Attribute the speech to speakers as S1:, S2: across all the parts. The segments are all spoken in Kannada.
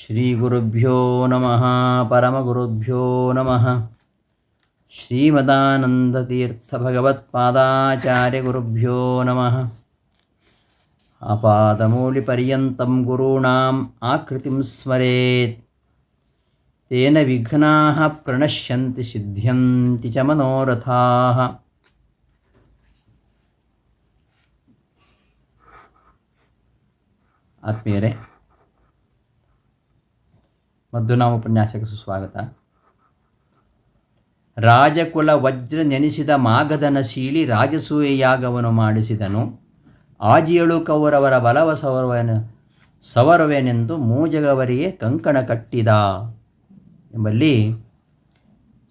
S1: ಶ್ರೀಗುರುಭ್ಯೋ ನಮಃ ಪರಮಗುರುಭ್ಯೋ ನಮಃ. ಶ್ರೀಮದಾನಂದತೀರ್ಥಭಗವತ್ಪಾದಾಚಾರ್ಯಗುರುಭ್ಯೋ ನಮಃ. ಆಪಾದಮೂಲಿಪರ್ಯಂతం ಗುರುಣಾಂ ಆಕೃತಿಂ ಸ್ಮರೇತ್. ತೇನ ವಿಘ್ನಾಃ ಪ್ರಣಶ್ಯಂತಿ ಸಿದ್ಧ್ಯಂತಿ ಚ ಮನೋರಥಾಃ. ಆತ್ಮೀಯರೇ, ಮಧ್ದುನಾಮ ಉಪನ್ಯಾಸಕ್ಕೆ ಸುಸ್ವಾಗತ. ರಾಜಕುಲ ವಜ್ರ ನೆನೆಸಿದ ಮಾಗಧನ ಶೀಲಿ ರಾಜಸೂಯ ಯಾಗವನ್ನು ಮಾಡಿಸಿದನು. ಆಜಿಯಳು ಕೌರವರ ಬಲವ ಸವರುವೆನೆಂದು ಮೂಜಗವರಿಗೆ ಕಂಕಣ ಕಟ್ಟಿದ ಎಂಬಲ್ಲಿ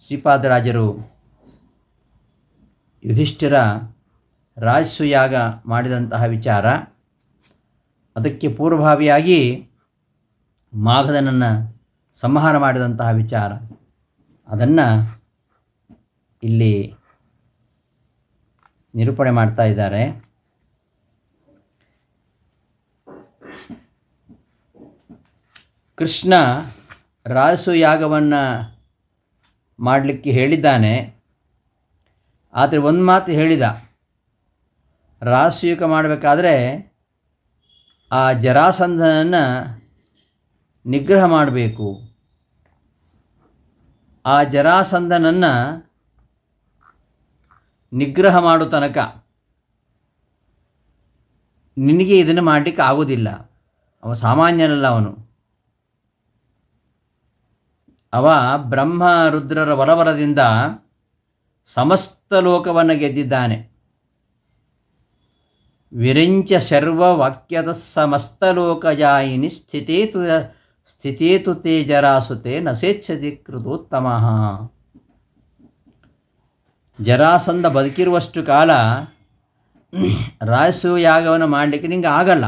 S1: ಶ್ರೀಪಾದರಾಜರು ಯುಧಿಷ್ಠಿರ ರಾಜಸೂಯಾಗ ಮಾಡಿದಂತಹ ವಿಚಾರ, ಅದಕ್ಕೆ ಪೂರ್ವಭಾವಿಯಾಗಿ ಮಾಗಧನನ್ನು ಸಂಹಾರ ಮಾಡಿದಂತಹ ವಿಚಾರ, ಅದನ್ನು ಇಲ್ಲಿ ನಿರೂಪಣೆ ಮಾಡ್ತಾ ಇದ್ದಾರೆ. ಕೃಷ್ಣ ರಾಜಸೂಯಾಗವನ್ನು ಮಾಡಲಿಕ್ಕೆ ಹೇಳಿದ್ದಾನೆ. ಆದರೆ ಒಂದು ಮಾತು ಹೇಳಿದ, ರಾಜಸೂಯಕ ಮಾಡಬೇಕಾದ್ರೆ ಆ ಜರಾಸಂಧನನ್ನು ನಿಗ್ರಹ ಮಾಡಬೇಕು. ಆ ಜರಾಸಂಧನನ್ನು ನಿಗ್ರಹ ಮಾಡೋ ತನಕ ನಿನಗೆ ಇದನ್ನು ಮಾಡಲಿಕ್ಕೆ ಆಗೋದಿಲ್ಲ. ಅವ ಸಾಮಾನ್ಯನಲ್ಲ, ಅವ ಬ್ರಹ್ಮ ರುದ್ರರ ವರವರದಿಂದ ಸಮಸ್ತ ಲೋಕವನ್ನು ಗೆದ್ದಿದ್ದಾನೆ. ವಿರಿಂಚ ಶರ್ವವಾಕ್ಯದ ಸಮಸ್ತಲೋಕಜಾಯಿನಿ ಸ್ಥಿತೇತು ತೇ ಜರಾಸುತೆ ನಸೇಚ್ಛತಿ ಕೃತೋತ್ತಮಃ. ಜರಾಸಂಧ ಬದುಕಿರುವಷ್ಟು ಕಾಲ ರಾಜಸೂಯಾಗವನ್ನು ಮಾಡಲಿಕ್ಕೆ ನಿಂಗೆ ಆಗಲ್ಲ.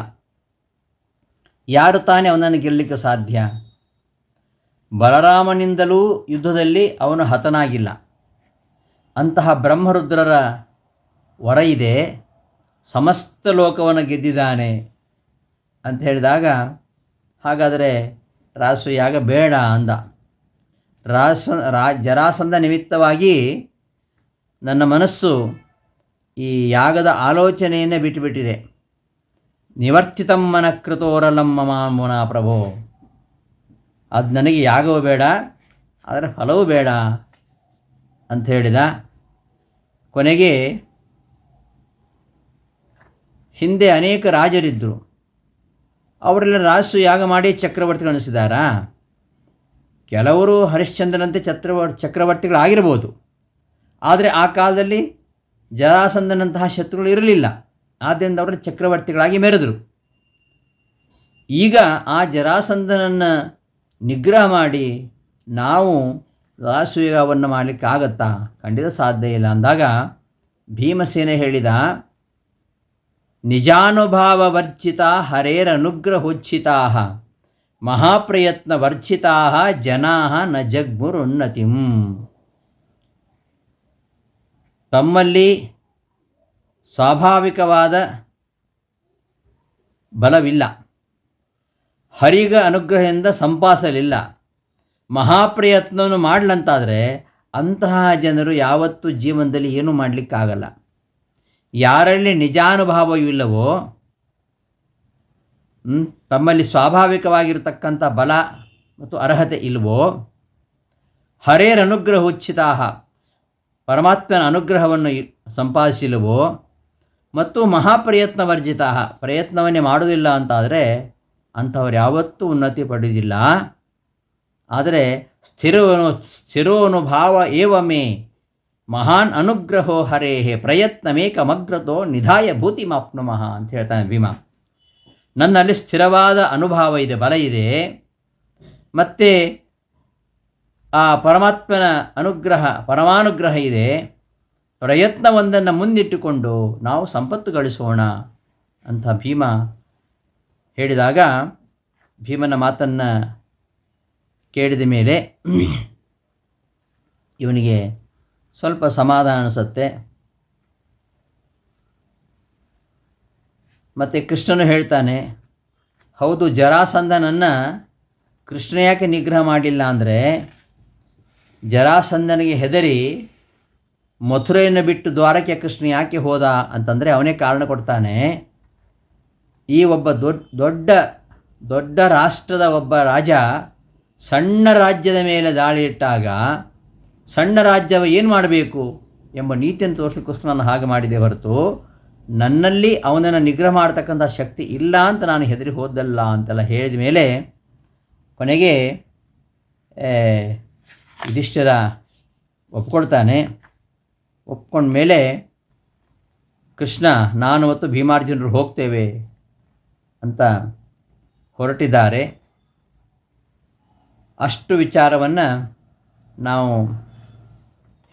S1: ಯಾರು ತಾನೇ ಅವನನ್ನು ಗೆಲ್ಲಲಿಕ್ಕೆ ಸಾಧ್ಯ? ಬಲರಾಮನಿಂದಲೂ ಯುದ್ಧದಲ್ಲಿ ಅವನು ಹತನಾಗಿಲ್ಲ. ಅಂತಹ ಬ್ರಹ್ಮರುದ್ರರ ವರ ಇದೆ, ಸಮಸ್ತ ಲೋಕವನ್ನು ಗೆದ್ದಿದ್ದಾನೆ ಅಂತ ಹೇಳಿದಾಗ, ಹಾಗಾದರೆ ರಾಜಸೂಯಾಗ ಬೇಡ ಅಂದ. ಜರಾಸಂಧ ನಿಮಿತ್ತವಾಗಿ ನನ್ನ ಮನಸ್ಸು ಈ ಯಾಗದ ಆಲೋಚನೆಯನ್ನೇ ಬಿಟ್ಟುಬಿಟ್ಟಿದೆ. ನಿವರ್ತಿತಂ ಮನಃಕೃತೋರಲಂ ಮಮಾಮುನಾ ಪ್ರಭೋ. ಅದು ನನಗೆ ಯಾಗವೂ ಬೇಡ, ಅದರ ಫಲವೂ ಬೇಡ ಅಂತ ಹೇಳಿದ. ಕೊನೆಗೆ ಹಿಂದೆ ಅನೇಕ ರಾಜರಿದ್ದರು, ಅವರೆಲ್ಲ ರಾಜಸೂಯಾಗ ಮಾಡಿ ಚಕ್ರವರ್ತಿಗಳನ್ನಿಸಿದಾರಾ? ಕೆಲವರು ಹರಿಶ್ಚಂದ್ರನಂತೆ ಚಕ್ರವರ್ತಿಗಳಾಗಿರ್ಬೋದು, ಆದರೆ ಆ ಕಾಲದಲ್ಲಿ ಜರಾಸಂಧನಂತಹ ಶತ್ರುಗಳು ಇರಲಿಲ್ಲ. ಆದ್ದರಿಂದ ಅವರು ಚಕ್ರವರ್ತಿಗಳಾಗಿ ಮೆರೆದರು. ಈಗ ಆ ಜರಾಸಂಧನನ್ನು ನಿಗ್ರಹ ಮಾಡಿ ನಾವು ರಾಜಸೂಯವನ್ನು ಮಾಡಲಿಕ್ಕಾಗತ್ತಾ? ಖಂಡಿತ ಸಾಧ್ಯ ಇಲ್ಲ ಅಂದಾಗ ಭೀಮಸೇನ ಹೇಳಿದ, ನಿಜಾನುಭಾವ ವರ್ಜಿತಾ ಹರೇರನುಗ್ರಹೋಚ್ಛಿತಾ ಮಹಾಪ್ರಯತ್ನ ವರ್ಜಿತಾ ಜನಾ ನ ಜಗ್ಮುರುನ್ನತಿಂ. ತಮ್ಮಲ್ಲಿ ಸ್ವಾಭಾವಿಕವಾದ ಬಲವಿಲ್ಲ, ಹರಿಗ ಅನುಗ್ರಹದಿಂದ ಸಂಪಾದಿಸಲಿಲ್ಲ, ಮಹಾಪ್ರಯತ್ನವನ್ನು ಮಾಡಲಂತಾದರೆ ಅಂತಹ ಜನರು ಯಾವತ್ತೂ ಜೀವನದಲ್ಲಿ ಏನೂ ಮಾಡಲಿಕ್ಕಾಗಲ್ಲ. ಯಾರಲ್ಲಿ ನಿಜಾನುಭಾವವಿಲ್ಲವೋ, ತಮ್ಮಲ್ಲಿ ಸ್ವಾಭಾವಿಕವಾಗಿರತಕ್ಕಂಥ ಬಲ ಮತ್ತು ಅರ್ಹತೆ ಇಲ್ಲವೋ, ಹರೇರ ಅನುಗ್ರಹ ಉಚ್ಚಿತಾ ಪರಮಾತ್ಮನ ಅನುಗ್ರಹವನ್ನು ಸಂಪಾದಿಸಿಲ್ಲವೋ, ಮತ್ತು ಮಹಾಪ್ರಯತ್ನ ವರ್ಜಿತಾ ಪ್ರಯತ್ನವನ್ನೇ ಮಾಡೋದಿಲ್ಲ ಅಂತಾದರೆ ಅಂಥವ್ರು ಯಾವತ್ತೂ ಉನ್ನತಿ ಪಡೆಯುವುದಿಲ್ಲ. ಆದರೆ ಸ್ಥಿರೋನುಭಾವ ಏವಮೇ ಮಹಾನ್ ಅನುಗ್ರಹೋ ಹರೇಹೇ ಪ್ರಯತ್ನಮೇಕಮಗ್ರತೋ ನಿಧಾಯ ಭೂತಿಮಾಪ್ನುಮಃ ಅಂತ ಹೇಳ್ತಾನೆ ಭೀಮ. ನನ್ನಲ್ಲಿ ಸ್ಥಿರವಾದ ಅನುಭವ ಇದೆ, ಬಲ ಇದೆ, ಮತ್ತು ಆ ಪರಮಾತ್ಮನ ಅನುಗ್ರಹ ಪರಮಾನುಗ್ರಹ ಇದೆ. ಪ್ರಯತ್ನವೊಂದನ್ನು ಮುಂದಿಟ್ಟುಕೊಂಡು ನಾವು ಸಂಪತ್ತು ಗಳಿಸೋಣ ಅಂತ ಭೀಮ ಹೇಳಿದಾಗ, ಭೀಮನ ಮಾತನ್ನು ಕೇಳಿದ ಮೇಲೆ ಇವನಿಗೆ ಸ್ವಲ್ಪ ಸಮಾಧಾನ ಅನಿಸುತ್ತೆ. ಮತ್ತು ಕೃಷ್ಣನು ಹೇಳ್ತಾನೆ, ಹೌದು, ಜರಾಸಂಧನನ್ನು ಕೃಷ್ಣ ಯಾಕೆ ನಿಗ್ರಹ ಮಾಡಲಿಲ್ಲ ಅಂದರೆ, ಜರಾಸಂಧನಿಗೆ ಹೆದರಿ ಮಥುರೆಯನ್ನು ಬಿಟ್ಟು ದ್ವಾರಕ್ಕೆ ಕೃಷ್ಣ ಯಾಕೆ ಹೋದ ಅಂತಂದರೆ ಅವನೇ ಕಾರಣ ಕೊಡ್ತಾನೆ. ಈ ಒಬ್ಬ ದೊಡ್ಡ ರಾಷ್ಟ್ರದ ಒಬ್ಬ ರಾಜ ಸಣ್ಣ ರಾಜ್ಯದ ಮೇಲೆ ದಾಳಿ ಇಟ್ಟಾಗ ಸಣ್ಣ ರಾಜ್ಯವ ಏನು ಮಾಡಬೇಕು ಎಂಬ ನೀತಿಯನ್ನು ತೋರಿಸಲಿಕ್ಕೋಸ್ಕರ ನಾನು ಹಾಗೆ ಮಾಡಿದೆ ಹೊರತು ನನ್ನಲ್ಲಿ ಅವನನ್ನು ನಿಗ್ರಹ ಮಾಡತಕ್ಕಂಥ ಶಕ್ತಿ ಇಲ್ಲ ಅಂತ ನಾನು ಹೆದರಿ ಹೋದಲ್ಲ ಅಂತೆಲ್ಲ ಹೇಳಿದ ಮೇಲೆ ಕೊನೆಗೆ ಯುಧಿಷ್ಠಿರ ಒಪ್ಕೊಳ್ತಾನೆ. ಒಪ್ಕೊಂಡ ಮೇಲೆ ಕೃಷ್ಣ ನಾನು ಮತ್ತು ಭೀಮಾರ್ಜುನರು ಹೋಗ್ತೇವೆ ಅಂತ ಹೊರಟಿದ್ದಾರೆ. ಅಷ್ಟು ವಿಚಾರವನ್ನು ನಾವು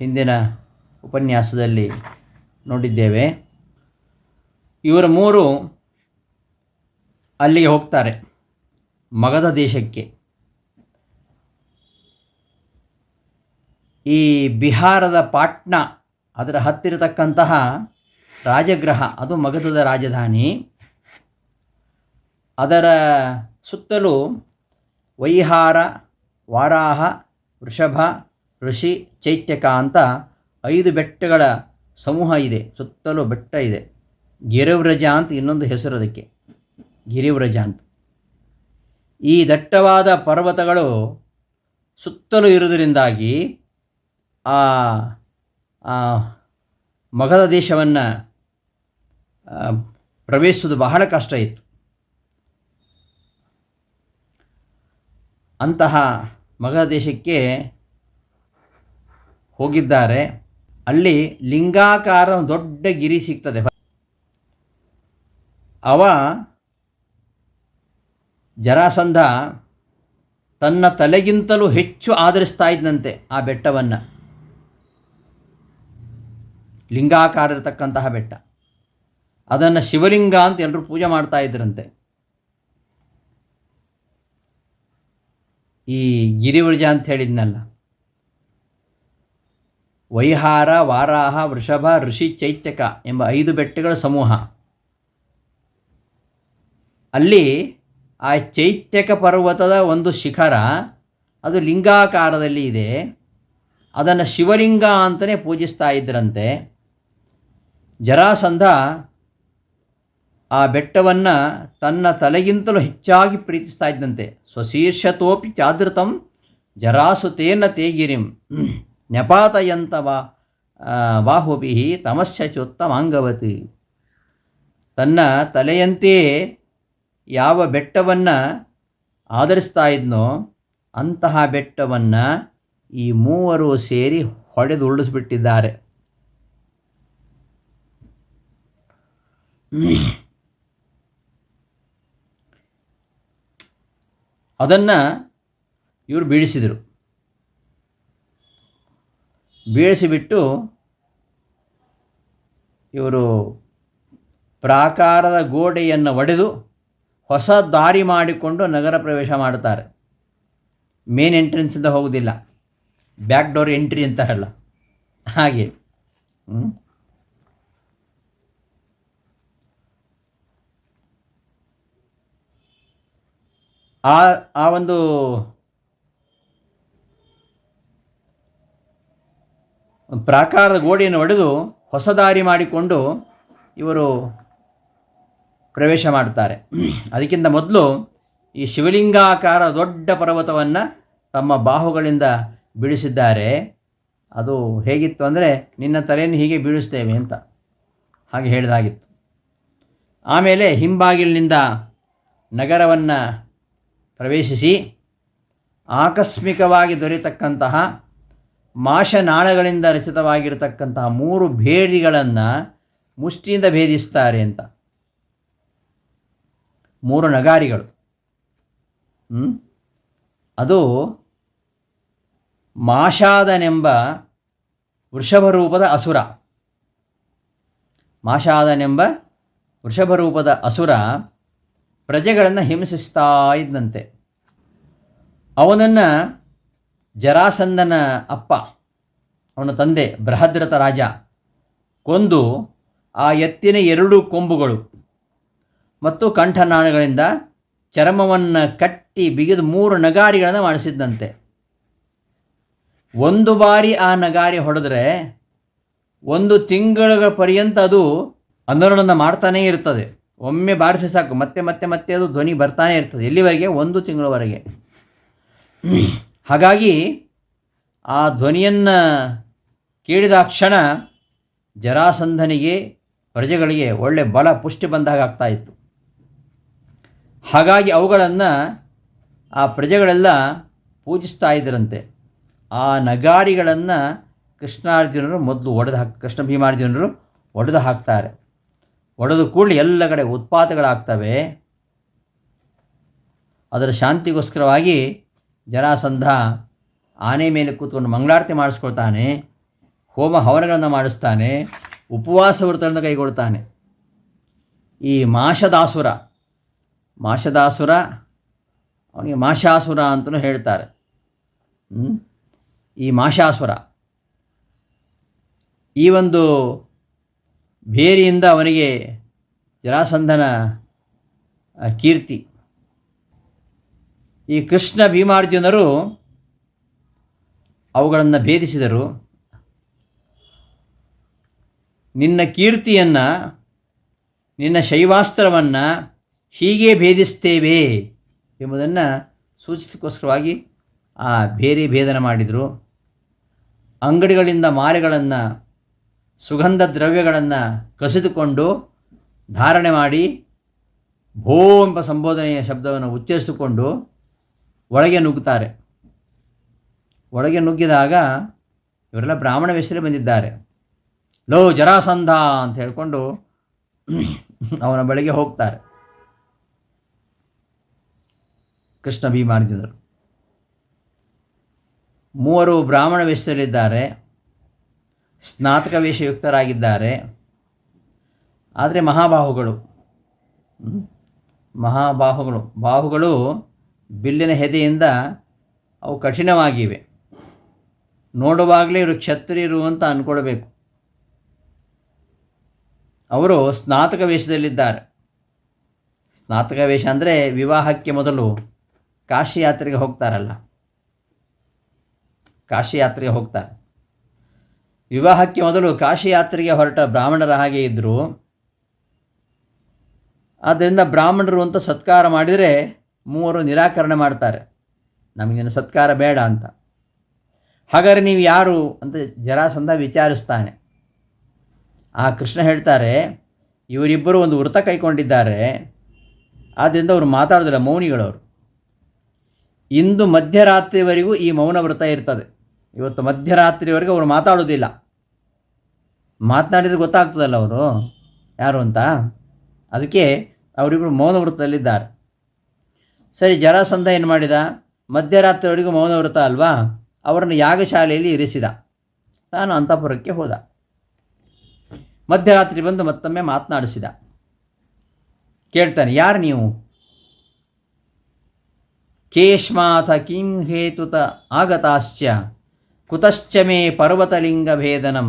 S1: ಹಿಂದಿನ ಉಪನ್ಯಾಸದಲ್ಲಿ ನೋಡಿದ್ದೇವೆ. ಇವರ ಮೂರು ಅಲ್ಲಿಗೆ ಹೋಗ್ತಾರೆ, ಮಗಧ ದೇಶಕ್ಕೆ. ಈ ಬಿಹಾರದ ಪಾಟ್ನಾ ಅದರ ಹತ್ತಿರತಕ್ಕಂತಹ ರಾಜಗೃಹ, ಅದು ಮಗಧದ ರಾಜಧಾನಿ. ಅದರ ಸುತ್ತಲೂ ವೈಹಾರ, ವಾರಾಹ, ವೃಷಭ, ಋಷಿ, ಚೈತ್ಯಕ ಅಂತ 5 ಬೆಟ್ಟಗಳ ಸಮೂಹ ಇದೆ. ಸುತ್ತಲೂ ಬೆಟ್ಟ ಇದೆ. ಗಿರಿವ್ರಜ ಅಂತ ಇನ್ನೊಂದು ಹೆಸರು ಅದಕ್ಕೆ, ಗಿರಿವ್ರಜ ಅಂತ. ಈ ದಟ್ಟವಾದ ಪರ್ವತಗಳು ಸುತ್ತಲೂ ಇರುವುದರಿಂದಾಗಿ ಆ ಮಗಧ ದೇಶವನ್ನು ಪ್ರವೇಶಿಸುವುದು ಬಹಳ ಕಷ್ಟ ಇತ್ತು. ಅಂತಹ ಮಗಧ ದೇಶಕ್ಕೆ ಹೋಗಿದ್ದಾರೆ. ಅಲ್ಲಿ ಲಿಂಗಾಕಾರ ದೊಡ್ಡ ಗಿರಿ ಸಿಗ್ತದೆ. ಅವ ಜರಾಸಂಧ ತನ್ನ ತಲೆಗಿಂತಲೂ ಹೆಚ್ಚು ಆದರಿಸ್ತಾ ಇದ್ದಂತೆ ಆ ಬೆಟ್ಟವನ್ನು. ಲಿಂಗಾಕಾರ ಇರತಕ್ಕಂತಹ ಬೆಟ್ಟ, ಅದನ್ನು ಶಿವಲಿಂಗ ಅಂತ ಎಲ್ಲರೂ ಪೂಜೆ ಮಾಡ್ತಾ ಇದ್ರಂತೆ. ಈ ಗಿರಿವ್ರಜ ಅಂತ ಹೇಳಿದ್ನಲ್ಲ, ವೈಹಾರ, ವಾರಾಹ, ವೃಷಭ, ಋಷಿ, ಚೈತ್ಯಕ ಎಂಬ 5 ಬೆಟ್ಟಗಳ ಸಮೂಹ. ಅಲ್ಲಿ ಆ ಚೈತ್ಯಕ ಪರ್ವತದ ಒಂದು ಶಿಖರ, ಅದು ಲಿಂಗಾಕಾರದಲ್ಲಿ ಇದೆ. ಅದನ್ನು ಶಿವಲಿಂಗ ಅಂತಲೇ ಪೂಜಿಸ್ತಾ ಇದ್ದರಂತೆ. ಜರಾಸಂಧ ಆ ಬೆಟ್ಟವನ್ನು ತನ್ನ ತಲೆಗಿಂತಲೂ ಹೆಚ್ಚಾಗಿ ಪ್ರೀತಿಸ್ತಾ ಇದ್ದಂತೆ. ಸ್ವಶೀರ್ಷತೋಪಿ ಚಾದೃತಂ ಜರಾಸುತೇನ ತೇಗಿರಿಂ ನ್ಯಪಾತಯಂತ ಬಾಹುಭಿ ತಮಸ್ಯ ಚೋತ್ತಮಾಂಗವತಿ. ತನ್ನ ತಲೆಯಂತೆಯೇ ಯಾವ ಬೆಟ್ಟವನ್ನು ಆಧರಿಸ್ತಾ ಇದ್ನೋ ಅಂತಹ ಬೆಟ್ಟವನ್ನು ಈ ಮೂವರು ಸೇರಿ ಹೊಡೆದು ಉರುಳಿಸ್ಬಿಟ್ಟಿದ್ದಾರೆ. ಅದನ್ನು ಇವರು ಬೀಳಿಸಿದರು. ಬೀಳಿಸಿಬಿಟ್ಟು ಇವರು ಪ್ರಾಕಾರದ ಗೋಡೆಯನ್ನು ಒಡೆದು ಹೊಸ ದಾರಿ ಮಾಡಿಕೊಂಡು ನಗರ ಪ್ರವೇಶ ಮಾಡುತ್ತಾರೆ. ಮೇನ್ ಎಂಟ್ರೆನ್ಸಿಂದ ಹೋಗುವುದಿಲ್ಲ, ಬ್ಯಾಕ್ ಡೋರ್ ಎಂಟ್ರಿ ಅಂತಾರಲ್ಲ ಹಾಗೆ. ಆ ಒಂದು ಪ್ರಾಕಾರದ ಗೋಡೆಯನ್ನು ಒಡೆದು ಹೊಸ ದಾರಿ ಮಾಡಿಕೊಂಡು ಇವರು ಪ್ರವೇಶ ಮಾಡ್ತಾರೆ. ಅದಕ್ಕಿಂತ ಮೊದಲು ಈ ಶಿವಲಿಂಗಾಕಾರ ದೊಡ್ಡ ಪರ್ವತವನ್ನು ತಮ್ಮ ಬಾಹುಗಳಿಂದ ಬೀಳಿಸಿದ್ದಾರೆ. ಅದು ಹೇಗಿತ್ತು ಅಂದರೆ, ನಿನ್ನ ತಲೆಯನ್ನು ಹೀಗೆ ಬೀಳಿಸ್ತೇವೆ ಅಂತ ಹಾಗೆ ಹೇಳಿದಾಗಿತ್ತು. ಆಮೇಲೆ ಹಿಂಬಾಗಿಲಿನಿಂದ ನಗರವನ್ನು ಪ್ರವೇಶಿಸಿ ಆಕಸ್ಮಿಕವಾಗಿ ದೊರೆತಕ್ಕಂತಹ ಮಾಶನಾಳಗಳಿಂದ ರಚಿತವಾಗಿರತಕ್ಕಂತಹ 3 ಭೇರಿಗಳನ್ನು ಮುಷ್ಟಿಯಿಂದ ಭೇದಿಸ್ತಾರೆ ಅಂತ. 3 ನಗಾರಿಗಳು. ಅದು ಮಾಷಾದನೆಂಬ ವೃಷಭರೂಪದ ಅಸುರ. ಮಾಷಾದನೆಂಬ ವೃಷಭರೂಪದ ಅಸುರ ಪ್ರಜೆಗಳನ್ನು ಹಿಂಸಿಸ್ತಾ ಇದ್ದಂತೆ. ಅವನನ್ನು ಜರಾಸಂಧನ ಅಪ್ಪ, ಅವನ ತಂದೆ ಬೃಹದ್ರಥ ರಾಜ ಕೊಂದು ಆ ಎತ್ತಿನ 2 ಕೊಂಬುಗಳು ಮತ್ತು ಕಂಠನಾಳಗಳಿಂದ ಚರ್ಮವನ್ನು ಕಟ್ಟಿ ಬಿಗಿದು 3 ನಗಾರಿಗಳನ್ನು ಮಾಡಿಸಿದ್ದಂತೆ. ಒಂದು ಬಾರಿ ಆ ನಗಾರಿ ಹೊಡೆದ್ರೆ 1 ತಿಂಗಳ ಪರ್ಯಂತ ಅದು ಅನುರಣನ ಮಾಡ್ತಾನೇ ಇರ್ತದೆ. ಒಮ್ಮೆ ಬಾರಿಸಿ ಸಾಕು, ಮತ್ತೆ ಮತ್ತೆ ಮತ್ತೆ ಅದು ಧ್ವನಿ ಬರ್ತಾನೆ ಇರ್ತದೆ. ಎಲ್ಲಿವರೆಗೆ? 1 ತಿಂಗಳವರೆಗೆ. ಹಾಗಾಗಿ ಆ ಧ್ವನಿಯನ್ನು ಕೇಳಿದ ಕ್ಷಣ ಜರಾಸಂಧನಿಗೆ, ಪ್ರಜೆಗಳಿಗೆ ಒಳ್ಳೆ ಬಲ ಪುಷ್ಟಿ ಬಂದಾಗ ಆಗ್ತಾಯಿತ್ತು. ಹಾಗಾಗಿ ಅವುಗಳನ್ನು ಆ ಪ್ರಜೆಗಳೆಲ್ಲ ಪೂಜಿಸ್ತಾ ಇದ್ದರಂತೆ. ಆ ನಗಾರಿಗಳನ್ನು ಕೃಷ್ಣ ಭೀಮಾರ್ಜುನರು ಒಡೆದು ಹಾಕ್ತಾರೆ. ಒಡೆದು ಕೂಡಲೇ ಎಲ್ಲ ಕಡೆ ಉತ್ಪಾತಗಳಾಗ್ತವೆ. ಅದರ ಶಾಂತಿಗೋಸ್ಕರವಾಗಿ ಜರಾಸಂಧ ಆನೆ ಮೇಲೆ ಕೂತ್ಕೊಂಡು ಮಂಗಳಾರತಿ ಮಾಡಿಸ್ಕೊಳ್ತಾನೆ, ಹೋಮ ಹವನಗಳನ್ನು ಮಾಡಿಸ್ತಾನೆ, ಉಪವಾಸ ವ್ರತಗಳನ್ನು ಕೈಗೊಳ್ತಾನೆ. ಈ ಮಾಷದಾಸುರ ಅವನಿಗೆ ಮಾಷಾಸುರ ಅಂತಲೂ ಹೇಳ್ತಾರೆ. ಈ ಮಾಷಾಸುರ ಈ ಒಂದು ಬೇರಿಯಿಂದ ಅವನಿಗೆ ಜರಾಸಂಧನ ಕೀರ್ತಿ. ಈ ಕೃಷ್ಣ ಭೀಮಾರ್ಜುನರು ಅವುಗಳನ್ನು ಭೇದಿಸಿದರು. ನಿನ್ನ ಕೀರ್ತಿಯನ್ನು, ನಿನ್ನ ಶೈವಾಸ್ತ್ರವನ್ನು ಹೀಗೆ ಭೇದಿಸ್ತೇವೆ ಎಂಬುದನ್ನು ಸೂಚಿಸೋಕ್ಕೋಸ್ಕರವಾಗಿ ಆ ಬೇರೆ ಭೇದನ ಮಾಡಿದರು. ಅಂಗಡಿಗಳಿಂದ ಮಾಲೆಗಳನ್ನು, ಸುಗಂಧ ದ್ರವ್ಯಗಳನ್ನು ಕಸಿದುಕೊಂಡು ಧಾರಣೆ ಮಾಡಿ ಭೋ ಎಂಬ ಸಂಬೋಧನೆಯ ಶಬ್ದವನ್ನು ಉಚ್ಚರಿಸಿಕೊಂಡು ಒಳಗೆ ನುಗ್ಗುತ್ತಾರೆ. ಒಳಗೆ ನುಗ್ಗಿದಾಗ ಇವರೆಲ್ಲ ಬ್ರಾಹ್ಮಣ ವೇಷದಲ್ಲಿ ಬಂದಿದ್ದಾರೆ. ಲೋ ಜರಾಸಂಧ ಅಂತ ಹೇಳಿಕೊಂಡು ಅವನ ಬಳಿಗೆ ಹೋಗ್ತಾರೆ ಕೃಷ್ಣ ಭೀಮಾರ್ಜುನರು. 3 ಬ್ರಾಹ್ಮಣ ವೇಷದಲ್ಲಿದ್ದಾರೆ, ಸ್ನಾತಕ ವೇಷಯುಕ್ತರಾಗಿದ್ದಾರೆ. ಆದರೆ ಬಾಹುಗಳು ಬಿಲ್ಲಿನ ಹೆದೆಯಿಂದ ಅವು ಕಠಿಣವಾಗಿವೆ. ನೋಡುವಾಗಲೇ ಇವರು ಕ್ಷತ್ರಿಯರು ಅಂತ ಅಂದ್ಕೊಳ್ಬೇಕು. ಅವರು ಸ್ನಾತಕ ವೇಷದಲ್ಲಿದ್ದಾರೆ. ಸ್ನಾತಕ ವೇಷ ಅಂದರೆ ವಿವಾಹಕ್ಕೆ ಮೊದಲು ಕಾಶಿ ಯಾತ್ರೆಗೆ ಹೋಗ್ತಾರಲ್ಲ, ಕಾಶಿ ಯಾತ್ರೆಗೆ ಹೋಗ್ತಾರೆ. ವಿವಾಹಕ್ಕೆ ಮೊದಲು ಕಾಶಿ ಯಾತ್ರೆಗೆ ಹೊರಟ ಬ್ರಾಹ್ಮಣರ ಹಾಗೆ ಇದ್ದರು. ಆದ್ದರಿಂದ ಬ್ರಾಹ್ಮಣರು ಅಂತ ಸತ್ಕಾರ ಮಾಡಿದರೆ 3 ನಿರಾಕರಣೆ ಮಾಡ್ತಾರೆ, ನಮಗೇನು ಸತ್ಕಾರ ಬೇಡ ಅಂತ. ಹಾಗಾದರೆ ನೀವು ಯಾರು ಅಂತ ಜರಾಸಂಧ ವಿಚಾರಿಸ್ತಾನೆ. ಆ ಕೃಷ್ಣ ಹೇಳ್ತಾರೆ, ಇವರಿಬ್ಬರು ಒಂದು ವ್ರತ ಕೈಕೊಂಡಿದ್ದಾರೆ, ಆದ್ದರಿಂದ ಅವರು ಮಾತಾಡೋದಿಲ್ಲ, ಮೌನಿಗಳವರು. ಇಂದು ಮಧ್ಯರಾತ್ರಿವರೆಗೂ ಈ ಮೌನ ವ್ರತ ಇರ್ತದೆ. ಇವತ್ತು ಮಧ್ಯರಾತ್ರಿವರೆಗೂ ಅವರು ಮಾತಾಡೋದಿಲ್ಲ. ಮಾತನಾಡಿದರೆ ಗೊತ್ತಾಗ್ತದಲ್ಲ ಅವರು ಯಾರು ಅಂತ. ಅದಕ್ಕೆ ಅವರಿಬ್ಬರು ಮೌನ ವ್ರತದಲ್ಲಿದ್ದಾರೆ. ಸರಿ, ಜರಾಸಂಧ ಏನು ಮಾಡಿದ? ಮಧ್ಯರಾತ್ರಿವರೆಗೂ ಮೌನ ವ್ರತ ಅಲ್ವಾ, ಅವರನ್ನು ಯಾಗಶಾಲೆಯಲ್ಲಿ ಇರಿಸಿದ. ತಾನು ಅಂತಃಪುರಕ್ಕೆ ಹೋದ. ಮಧ್ಯರಾತ್ರಿ ಬಂದು ಮತ್ತೊಮ್ಮೆ ಮಾತನಾಡಿಸಿದ. ಕೇಳ್ತಾನೆ, ಯಾರು ನೀವು? ಕೇಶ್ಮಾಥ ಕಿಂ ಹೇತುತ ಆಗತಾಶ್ಚ ಕುತಶ್ಚ ಮೇ ಪರ್ವತಲಿಂಗ ಭೇದನಂ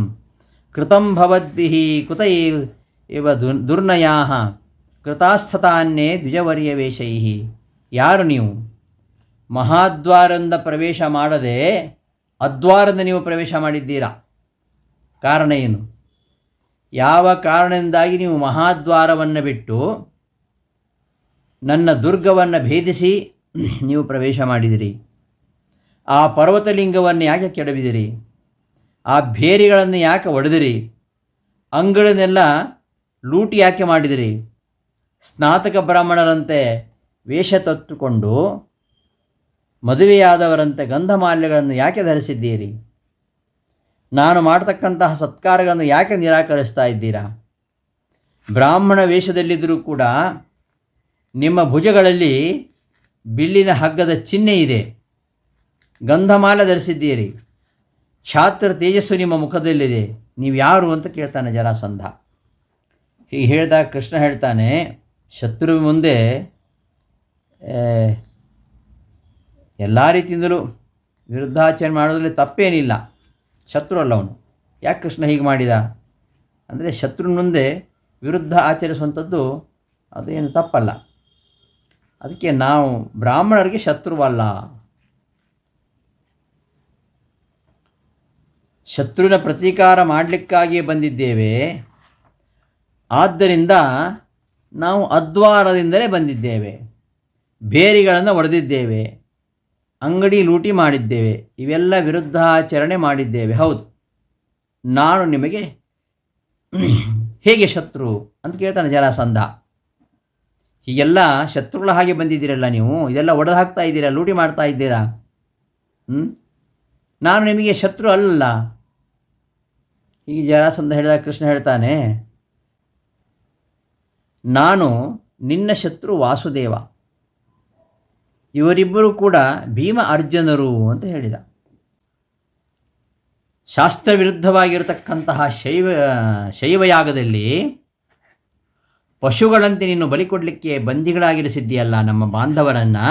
S1: ಕೃತಂ ಭವದ್ಭಿಃ ಕುತ ಇವ ದುರ್ನಯಾಃ ಕೃತಾಸ್ಥತಾನ್ಯೇ ದ್ವಿಜವರ್ಯ ವೇಷೈಃ. ಯಾರು ನೀವು? ಮಹಾದ್ವಾರದಿಂದ ಪ್ರವೇಶ ಮಾಡದೆ ಅದ್ವಾರದಿಂದ ನೀವು ಪ್ರವೇಶ ಮಾಡಿದ್ದೀರಾ. ಕಾರಣ ಏನು? ಯಾವ ಕಾರಣದಿಂದಾಗಿ ನೀವು ಮಹಾದ್ವಾರವನ್ನು ಬಿಟ್ಟು ನನ್ನ ದುರ್ಗವನ್ನು ಭೇದಿಸಿ ನೀವು ಪ್ರವೇಶ ಮಾಡಿದಿರಿ? ಆ ಪರ್ವತಲಿಂಗವನ್ನು ಯಾಕೆ ಕೆಡವಿದಿರಿ? ಆ ಬೇರಿಗಳನ್ನು ಯಾಕೆ ಒಡೆದಿರಿ? ಅಂಗಳನ್ನೆಲ್ಲ ಲೂಟಿ ಯಾಕೆ ಮಾಡಿದಿರಿ? ಸ್ನಾತಕ ಬ್ರಾಹ್ಮಣರಂತೆ ವೇಷ ತೊಟ್ಟುಕೊಂಡು ಮದುವೆಯಾದವರಂತೆ ಗಂಧಮಾಲ್ಯಗಳನ್ನು ಯಾಕೆ ಧರಿಸಿದ್ದೀರಿ? ನಾನು ಮಾಡತಕ್ಕಂತಹ ಸತ್ಕಾರಗಳನ್ನು ಯಾಕೆ ನಿರಾಕರಿಸ್ತಾ ಇದ್ದೀರಾ? ಬ್ರಾಹ್ಮಣ ವೇಷದಲ್ಲಿದ್ದರೂ ಕೂಡ ನಿಮ್ಮ ಭುಜಗಳಲ್ಲಿ ಬಿಲ್ಲಿನ ಹಗ್ಗದ ಚಿಹ್ನೆ ಇದೆ, ಗಂಧಮಾಲ ಧರಿಸಿದ್ದೀರಿ, ಛಾತ್ರ ತೇಜಸ್ಸು ನಿಮ್ಮ ಮುಖದಲ್ಲಿದೆ. ನೀವು ಯಾರು ಅಂತ ಕೇಳ್ತಾನೆ ಜರಾಸಂಧ. ಹೀಗೆ ಹೇಳಿದಾಗ ಕೃಷ್ಣ ಹೇಳ್ತಾನೆ, ಶತ್ರು ಮುಂದೆ ಎಲ್ಲ ರೀತಿಯಿಂದಲೂ ವಿರುದ್ಧಾಚರಣೆ ಮಾಡೋದ್ರಲ್ಲಿ ತಪ್ಪೇನಿಲ್ಲ, ಶತ್ರು ಅಲ್ಲ ಅವನು. ಯಾಕೆ ಕೃಷ್ಣ ಹೀಗೆ ಮಾಡಿದ ಅಂದರೆ, ಶತ್ರುನ ಮುಂದೆ ವಿರುದ್ಧ ಆಚರಿಸುವಂಥದ್ದು ಅದೇನು ತಪ್ಪಲ್ಲ. ಅದಕ್ಕೆ ನಾವು ಬ್ರಾಹ್ಮಣರಿಗೆ ಶತ್ರುವಲ್ಲ. ಶತ್ರುವಿನ ಪ್ರತೀಕಾರ ಮಾಡಲಿಕ್ಕಾಗಿಯೇ ಬಂದಿದ್ದೇವೆ. ಆದ್ದರಿಂದ ನಾವು ಅದ್ವಾರದಿಂದಲೇ ಬಂದಿದ್ದೇವೆ. ಬೇರಿಗಳನ್ನು ಒಡೆದಿದ್ದೇವೆ, ಅಂಗಡಿ ಲೂಟಿ ಮಾಡಿದ್ದೇವೆ, ಇವೆಲ್ಲ ವಿರುದ್ಧಾಚರಣೆ ಮಾಡಿದ್ದೇವೆ. ಹೌದು, ನಾನು ನಿಮಗೆ ಹೇಗೆ ಶತ್ರು ಅಂತ ಕೇಳ್ತಾನೆ ಜರಾಸಂಧ. ಹೀಗೆಲ್ಲ ಶತ್ರುಗಳ ಹಾಗೆ ಬಂದಿದ್ದೀರಲ್ಲ ನೀವು, ಇದೆಲ್ಲ ಒಡೆದು ಹಾಕ್ತಾ ಇದ್ದೀರಾ, ಲೂಟಿ ಮಾಡ್ತಾ ಇದ್ದೀರಾ. ನಾನು ನಿಮಗೆ ಶತ್ರು ಅಲ್ಲ. ಹೀಗೆ ಜರಾಸಂಧ ಹೇಳಿದಾಗ ಕೃಷ್ಣ ಹೇಳ್ತಾನೆ, ನಾನು ನಿನ್ನ ಶತ್ರು ವಾಸುದೇವ, ಇವರಿಬ್ಬರು ಕೂಡ ಭೀಮ ಅರ್ಜುನರು ಅಂತ ಹೇಳಿದ. ಶಾಸ್ತ್ರವಿರುದ್ಧವಾಗಿರತಕ್ಕಂತಹ ಶೈವಯಾಗದಲ್ಲಿ ಪಶುಗಳಂತೆ ನೀನು ಬಲಿ ಕೊಡಲಿಕ್ಕೆ ಬಂದಿಗಳಾಗಿರಿಸಿದ್ದೀಯಲ್ಲ ನಮ್ಮ ಬಾಂಧವರನ್ನು,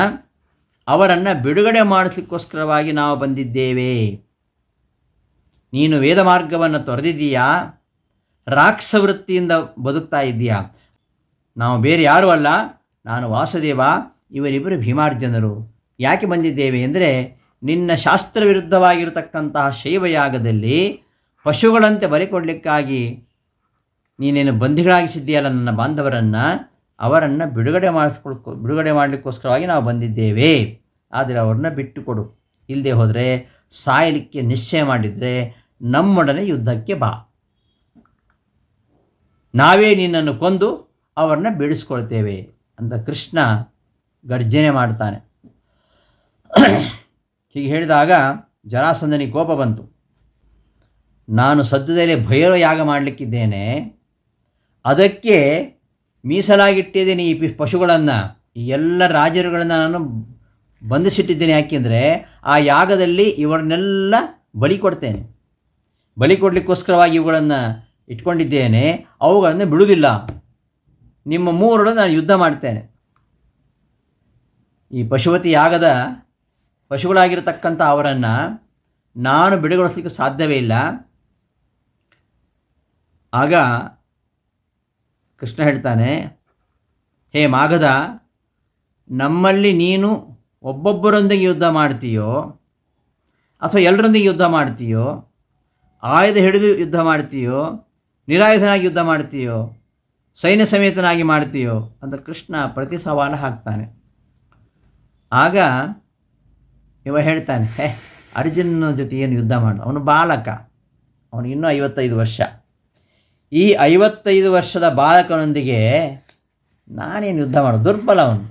S1: ಅವರನ್ನು ಬಿಡುಗಡೆ ಮಾಡಿಸಲಿಕ್ಕೋಸ್ಕರವಾಗಿ ನಾವು ಬಂದಿದ್ದೇವೆ. ನೀನು ವೇದ ಮಾರ್ಗವನ್ನು ತೊರೆದಿದ್ದೀಯಾ, ರಾಕ್ಷಸ ವೃತ್ತಿಯಿಂದ ಬದುಕ್ತಾ ಇದ್ದೀಯಾ. ನಾವು ಬೇರೆ ಯಾರೂ ಅಲ್ಲ, ನಾನು ವಾಸುದೇವ, ಇವರಿಬ್ಬರು ಭೀಮಾರ್ಜುನರು. ಯಾಕೆ ಬಂದಿದ್ದೇವೆ ಅಂದರೆ, ನಿನ್ನ ಶಾಸ್ತ್ರ ವಿರುದ್ಧವಾಗಿರತಕ್ಕಂತಹ ಶೈವಯಾಗದಲ್ಲಿ ಪಶುಗಳಂತೆ ಬಲಿ ಕೊಡಲಿಕ್ಕಾಗಿ ನೀನೇನು ಬಂಧಿಗಳಾಗಿಸಿದ್ದೀಯಲ್ಲ ನನ್ನ ಬಾಂಧವರನ್ನು, ಅವರನ್ನು ಬಿಡುಗಡೆ ಮಾಡಲಿಕ್ಕೋಸ್ಕರವಾಗಿ ನಾವು ಬಂದಿದ್ದೇವೆ. ಆದರೆ ಅವ್ರನ್ನ ಬಿಟ್ಟು ಕೊಡು, ಇಲ್ಲದೆ ಹೋದರೆ ಸಾಯಲಿಕ್ಕೆ ನಿಶ್ಚಯ ಮಾಡಿದರೆ ನಮ್ಮೊಡನೆ ಯುದ್ಧಕ್ಕೆ ಬಾ, ನಾವೇ ನಿನ್ನನ್ನು ಕೊಂದು ಅವರನ್ನ ಬಿಡಿಸ್ಕೊಳ್ತೇವೆ ಅಂತ ಕೃಷ್ಣ ಗರ್ಜನೆ ಮಾಡ್ತಾನೆ. ಹೀಗೆ ಹೇಳಿದಾಗ ಜರಾಸಂಧನಿಗೆ ಕೋಪ ಬಂತು. ನಾನು ಸದ್ಯದಲ್ಲೇ ಭೈರವ ಯಾಗ ಮಾಡಲಿಕ್ಕಿದ್ದೇನೆ, ಅದಕ್ಕೆ ಮೀಸಲಾಗಿಟ್ಟಿದ್ದೇನೆ ಈ ಪಶುಗಳನ್ನು, ಈ ಎಲ್ಲ ರಾಜರುಗಳನ್ನು ನಾನು ಬಂಧಿಸಿಟ್ಟಿದ್ದೇನೆ. ಯಾಕೆಂದರೆ ಆ ಯಾಗದಲ್ಲಿ ಇವರನ್ನೆಲ್ಲ ಬಲಿ ಕೊಡ್ತೇನೆ. ಬಲಿ ಕೊಡಲಿಕ್ಕೋಸ್ಕರವಾಗಿ ಇವುಗಳನ್ನು ಇಟ್ಕೊಂಡಿದ್ದೇನೆ, ಅವುಗಳನ್ನು ಬಿಡುವುದಿಲ್ಲ. ನಿಮ್ಮ ಮೂರರೊಡನೆ ನಾನು ಯುದ್ಧ ಮಾಡ್ತೇನೆ. ಈ ಪಶುಪತಿ ಯಾಗದ ಪಶುಗಳಾಗಿರತಕ್ಕಂಥ ಅವರನ್ನು ನಾನು ಬಿಡುಗೊಳಿಸಲಿಕ್ಕೆ ಸಾಧ್ಯವೇ ಇಲ್ಲ. ಆಗ ಕೃಷ್ಣ ಹೇಳ್ತಾನೆ, ಹೇ ಮಾಗಧ, ನಮ್ಮಲ್ಲಿ ನೀನು ಒಬ್ಬೊಬ್ಬರೊಂದಿಗೆ ಯುದ್ಧ ಮಾಡ್ತೀಯೋ ಅಥವಾ ಎಲ್ಲರೊಂದಿಗೆ ಯುದ್ಧ ಮಾಡ್ತೀಯೋ, ಆಯುಧ ಹಿಡಿದು ಯುದ್ಧ ಮಾಡ್ತೀಯೋ, ನಿರಾಯುಧನಾಗಿ ಯುದ್ಧ ಮಾಡ್ತೀಯೋ, ಸೈನ್ಯ ಸಮೇತನಾಗಿ ಮಾಡ್ತೀಯೋ ಅಂತ ಕೃಷ್ಣ ಪ್ರತಿ ಸವಾಲು ಹಾಕ್ತಾನೆ. ಆಗ ಇವ ಹೇಳ್ತಾನೆ, ಅರ್ಜುನನ ಜೊತೆ ಏನು ಯುದ್ಧ ಮಾಡು, ಅವನು ಬಾಲಕ, ಅವನಿಗೆ ಇನ್ನೂ 55 ವರ್ಷ. ಈ 55 ವರ್ಷದ ಬಾಲಕನೊಂದಿಗೆ ನಾನೇನು ಯುದ್ಧ ಮಾಡು, ದುರ್ಬಲ ಅವನು.